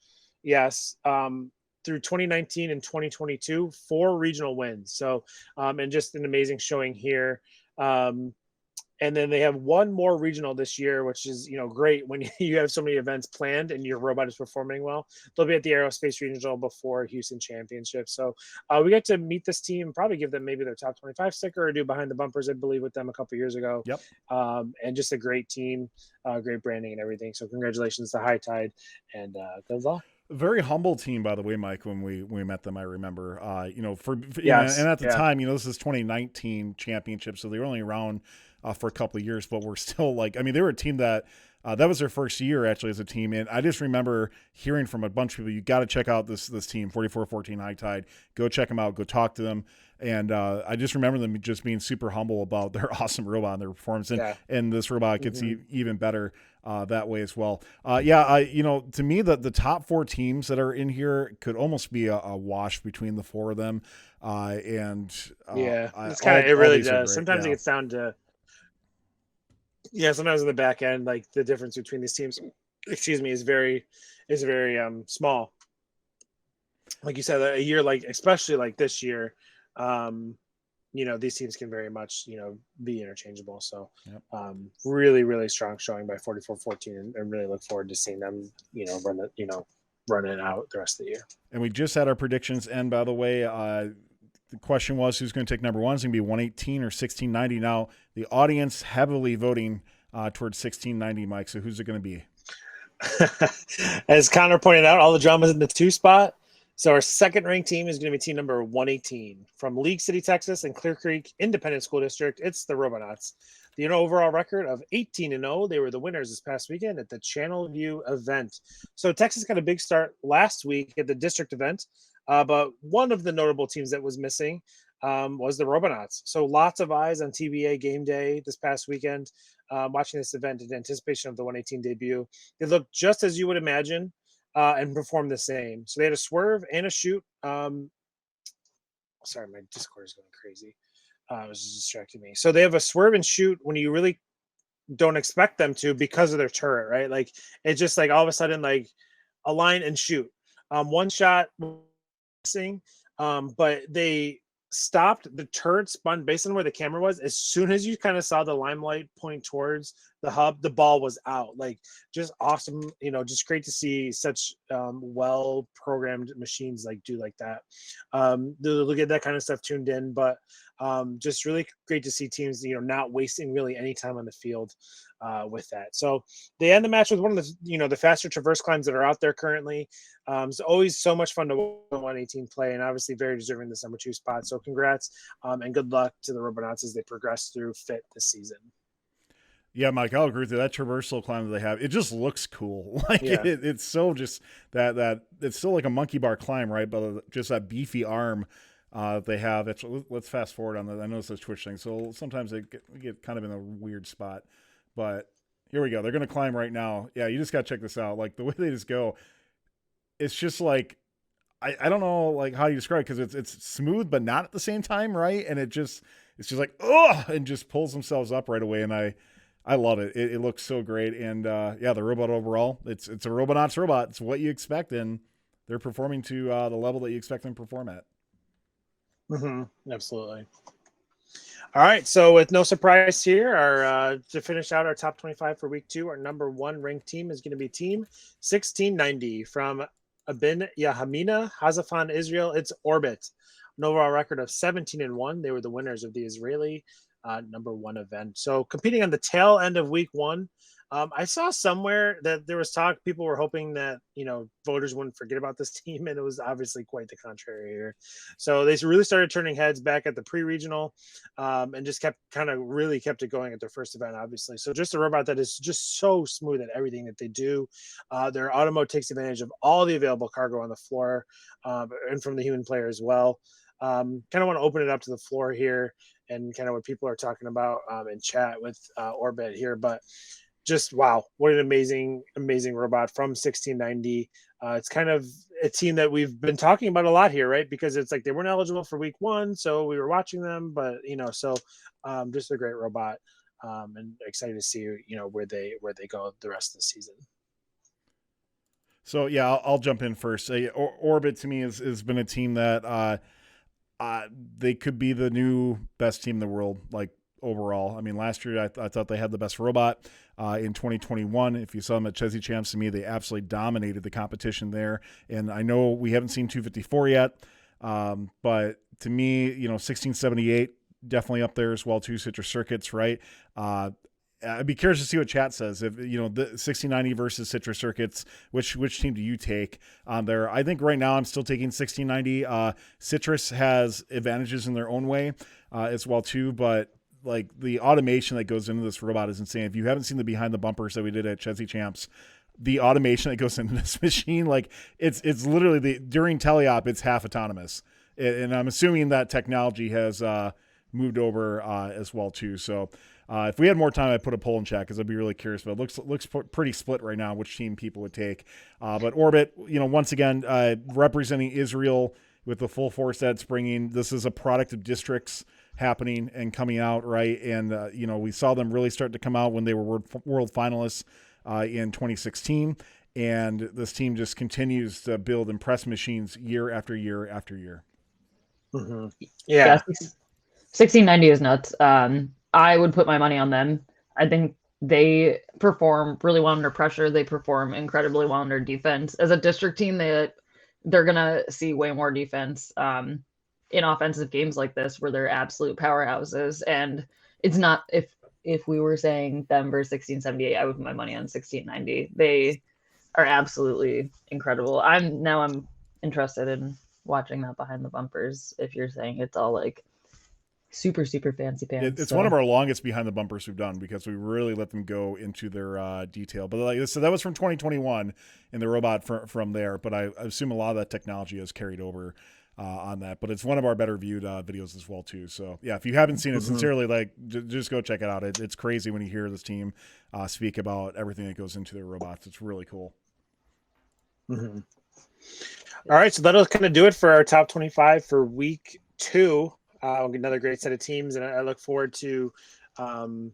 yes. Through 2019 and 2022, 4 regional wins. So and just an amazing showing here. And then they have 1 more regional this year, which is, great when you have so many events planned and your robot is performing well. They'll be at the Aerospace Regional before Houston Championship. So we get to meet this team, probably give them maybe their top 25 sticker or do behind the bumpers, I believe, with them a couple years ago. Yep. And just a great team, great branding and everything. So congratulations to HighTide and good luck. Very humble team, by the way, Mike. When we met them, I remember, yes, and at the time, this is 2019 championship, so they were only around for a couple of years, but we're still they were a team that was their first year actually as a team, and I just remember hearing from a bunch of people, you got to check out this team 4414 HighTide. Go check them out. Go talk to them. And I just remember them just being super humble about their awesome robot and their performance, and this robot gets even better that way as well. To me, the top 4 teams that are in here could almost be a wash between the 4 of them. It's kind of it really does. Sometimes it gets down to sometimes in the back end, like the difference between these teams, is very small. Like you said, a year especially like this year. These teams can very much, be interchangeable. So really, really strong showing by 4414 and really look forward to seeing them, run it out the rest of the year. And we just had our predictions. And by the way, the question was who's going to take number 1. It's going to be 118 or 1690. Now the audience heavily voting towards 1690, Mike. So who's it going to be? As Connor pointed out, all the drama's in the 2 spot. So our second ranked team is going to be team number 118 from League City, Texas, and Clear Creek Independent School District. It's the Robonauts. The overall record of 18-0. They were the winners this past weekend at the Channel View event. So Texas got a big start last week at the district event, but one of the notable teams that was missing was the Robonauts. So lots of eyes on TBA game day this past weekend, watching this event in anticipation of the 118 debut. They looked just as you would imagine. And perform the same. So they had a swerve and a shoot. Sorry, my Discord is going crazy. It was just distracting me. So they have a swerve and shoot when you really don't expect them to because of their turret, right? Like it's just like all of a sudden like align and shoot. One shot missing, but they stopped. The turret spun based on where the camera was. As soon as you kind of saw the limelight point towards the hub, the ball was out. Like just awesome, just great to see such well programmed machines do like that. They'll get that kind of stuff tuned in, but just really great to see teams not wasting really any time on the field with that. So they end the match with one of the the faster traverse climbs that are out there currently. It's always so much fun to watch 118 play, and obviously very deserving this number 2 spot. So congrats and good luck to the Robonauts as they progress through FIT this season. Yeah, Mike, I'll agree with you. That traversal climb that they have, it just looks cool. It's so just that it's still like a monkey bar climb, right? But just that beefy arm they have. Let's fast forward on that. I know it's this Twitch thing, so sometimes they get kind of in a weird spot. But here we go. They're going to climb right now. Yeah, you just got to check this out. Like the way they just go, it's just like, I don't know like how you describe it because it's smooth but not at the same time, right? And it's just like and just pulls themselves up right away. And I love it. It looks so great. And the robot overall, it's a Robonauts robot. It's what you expect, and they're performing to the level that you expect them to perform at. Absolutely. All right, so with no surprise here, our to finish out our top 25 for week 2, our number 1 ranked team is going to be Team 1690 from Abin Yahamina, Hazafan, Israel. It's Orbit, an overall record of 17-1. They were the winners of the Israeli number 1 event. So competing on the tail end of week 1. I saw somewhere that there was talk. People were hoping that voters wouldn't forget about this team, and it was obviously quite the contrary here. So they really started turning heads back at the pre-regional, and just kept it going at their first event, obviously. So just a robot that is just so smooth at everything that they do. Their auto mode takes advantage of all the available cargo on the floor, and from the human player as well. Kind of want to open it up to the floor here and kind of what people are talking about in chat with Orbit here, but. Just wow, what an amazing robot from 1690. It's kind of a team that we've been talking about a lot here, right? Because it's like they weren't eligible for week 1, so we were watching them, but just a great robot, and excited to see where they go the rest of the season. So yeah, I'll jump in first. Orbit to me has been a team that they could be the new best team in the world, like overall. I mean, last year I thought they had the best robot. In 2021, if you saw them at Chessie Champs, to me, they absolutely dominated the competition there. And I know we haven't seen 254 yet, but to me, 1678 definitely up there as well too. Citrus Circuits, right? I'd be curious to see what chat says. If the 1690 versus Citrus Circuits, which team do you take on there? I think right now I'm still taking 1690. Citrus has advantages in their own way as well too, but like the automation that goes into this robot is insane. If you haven't seen the behind the bumpers that we did at Chessie Champs, the automation that goes into this machine, like it's literally during teleop, it's half autonomous. And I'm assuming that technology has moved over as well too. So if we had more time, I'd put a poll in chat because I'd be really curious, but it looks pretty split right now, which team people would take. But Orbit, once again, representing Israel with the full force that's bringing. This is a product of districts happening and coming out, right? And we saw them really start to come out when they were world finalists in 2016, and this team just continues to build impressive machines year after year after year. Mm-hmm. Yeah, 1690 is nuts. I would put my money on them. I think they perform really well under pressure. They perform incredibly well under defense. As a district team, they're gonna see way more defense in offensive games like this, where they're absolute powerhouses. And it's not, if we were saying them versus 1678, I would put my money on 1690. They are absolutely incredible. I'm interested in watching that behind the bumpers. If you're saying it's all like super fancy pants, it's one of our longest behind the bumpers we've done because we really let them go into their detail. But so that was from 2021 and the robot from there. But I assume a lot of that technology has carried over on that. But it's one of our better viewed videos as well too. So yeah, if you haven't seen it, sincerely, just go check it out. It's crazy when you hear this team speak about everything that goes into their robots. It's really cool. Mm-hmm. All right, so that'll kind of do it for our top 25 for week 2. Another great set of teams, and I look forward to kind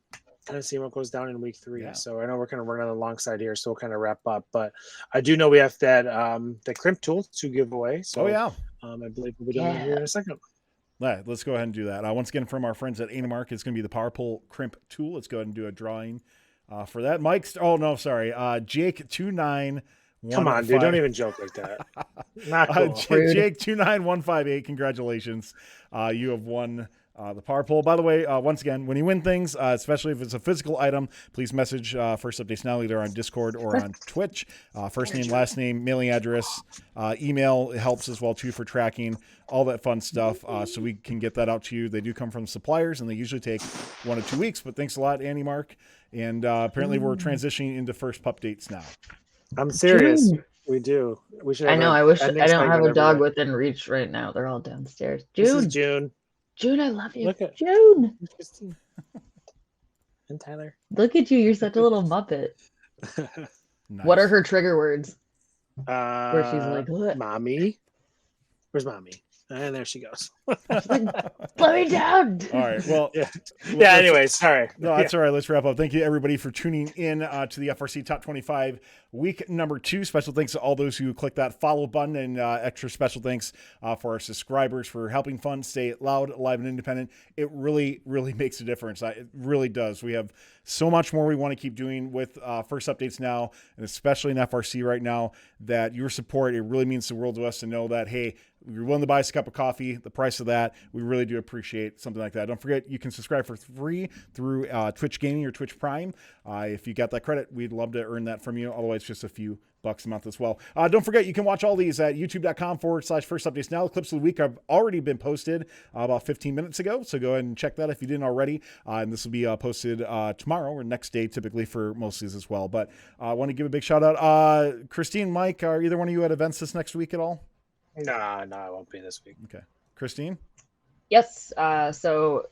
of seeing what goes down in week 3. Yeah. So I know we're kind of running on the long side here, so we'll kind of wrap up. But I do know we have that the crimp tool to give away. So I believe we'll be doing that here in a second. Yeah, let's go ahead and do that. Once again, from our friends at Animark, it's going to be the Power Pull crimp tool. Let's go ahead and do a drawing for that. Jake 29. Come on, dude! Don't even joke like that. Not cool. Jake 29158. Congratulations, you have won the Power Pull. By the way, once again, when you win things, especially if it's a physical item, please message First Updates Now either on Discord or on Twitch. First name, last name, mailing address, email helps as well too for tracking all that fun stuff. So we can get that out to you. They do come from suppliers, and they usually take 1 to 2 weeks. But thanks a lot, Andy Mark. And apparently, we're transitioning into first pup dates now. I'm serious. June. We do. We should. I know. I wish I don't have a dog within reach right now. They're all downstairs. June. This is June. June, I love you. Look at June. And Tyler. Look at you. You're such a little muppet. Nice. What are her trigger words? Where she's like, what? Mommy. Where's mommy? And there she goes. Let me down. All right. Well, Yeah. Anyway, sorry. No, that's all right. Let's wrap up. Thank you, everybody, for tuning in to the FRC Top 25 week number 2. Special thanks to all those who click that follow button, and extra special thanks for our subscribers for helping fun stay loud, alive, and independent. It really, really makes a difference. It really does. We have so much more we want to keep doing with First Updates now, and especially in FRC right now, that your support, it really means the world to us to know that, hey, you're willing to buy us a cup of coffee, the price of that, we really do appreciate something like that. Don't forget, you can subscribe for free through Twitch Gaming or Twitch Prime. If you got that credit, we'd love to earn that from you. Otherwise, just a few bucks a month as well. Don't forget, you can watch all these at youtube.com/First Updates Now. The clips of the week have already been posted about 15 minutes ago, so go ahead and check that if you didn't already. And this will be posted tomorrow or next day, typically, for most of these as well. But I want to give a big shout out. Christine, Mike, are either one of you at events this next week at all? No, I won't be this week. Okay. Christine? Yes. So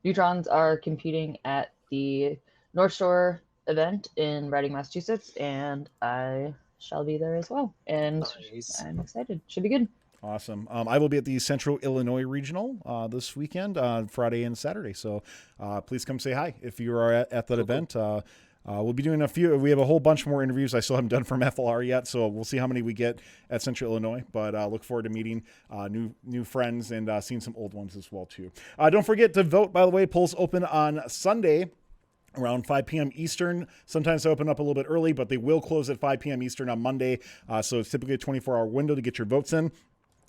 NUTRONs are competing at the North Shore event in Reading, Massachusetts, and I shall be there as well. And Nice. I'm excited. Should be good. Awesome. I will be at the Central Illinois Regional this weekend, Friday and Saturday. So please come say hi if you are at that event. We'll be doing we have a whole bunch more interviews I still haven't done from FLR yet, so we'll see how many we get at Central Illinois, but look forward to meeting new friends and seeing some old ones as well, too. Don't forget to vote, by the way. Polls open on Sunday around 5 p.m. Eastern. Sometimes they open up a little bit early, but they will close at 5 p.m. Eastern on Monday, so it's typically a 24-hour window to get your votes in.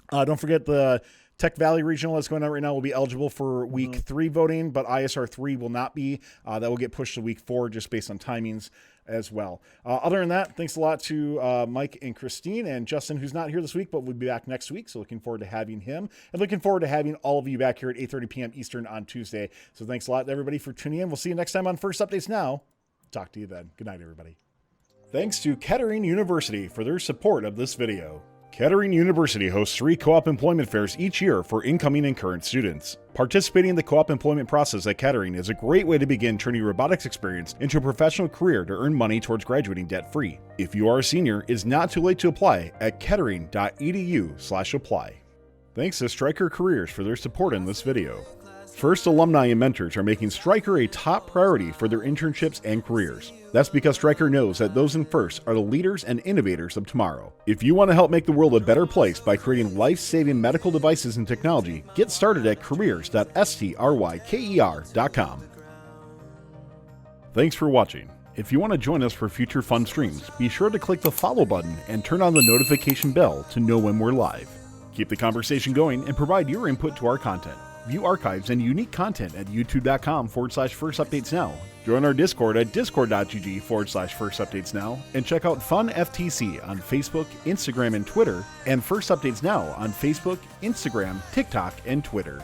Don't forget the Tech Valley Regional that's going on right now will be eligible for week 3 voting, but ISR 3 will not be. That will get pushed to week 4 just based on timings as well. Other than that, thanks a lot to Mike and Christine and Justin, who's not here this week, but we'll be back next week. So looking forward to having him and looking forward to having all of you back here at 8:30 p.m. Eastern on Tuesday. So thanks a lot to everybody for tuning in. We'll see you next time on First Updates Now. Talk to you then. Good night, everybody. Thanks to Kettering University for their support of this video. Kettering University hosts 3 co-op employment fairs each year for incoming and current students. Participating in the co-op employment process at Kettering is a great way to begin turning robotics experience into a professional career to earn money towards graduating debt-free. If you are a senior, it's not too late to apply at kettering.edu/apply. Thanks to Stryker Careers for their support in this video. First alumni and mentors are making Stryker a top priority for their internships and careers. That's because Stryker knows that those in first are the leaders and innovators of tomorrow. If you want to help make the world a better place by creating life-saving medical devices and technology, get started at careers.stryker.com. Thanks for watching. If you want to join us for future fun streams, be sure to click the follow button and turn on the notification bell to know when we're live. Keep the conversation going and provide your input to our content. View archives and unique content at youtube.com/First Updates Now. Join our Discord at discord.gg/First Updates Now. And check out Fun FTC on Facebook, Instagram, and Twitter. And First Updates Now on Facebook, Instagram, TikTok, and Twitter.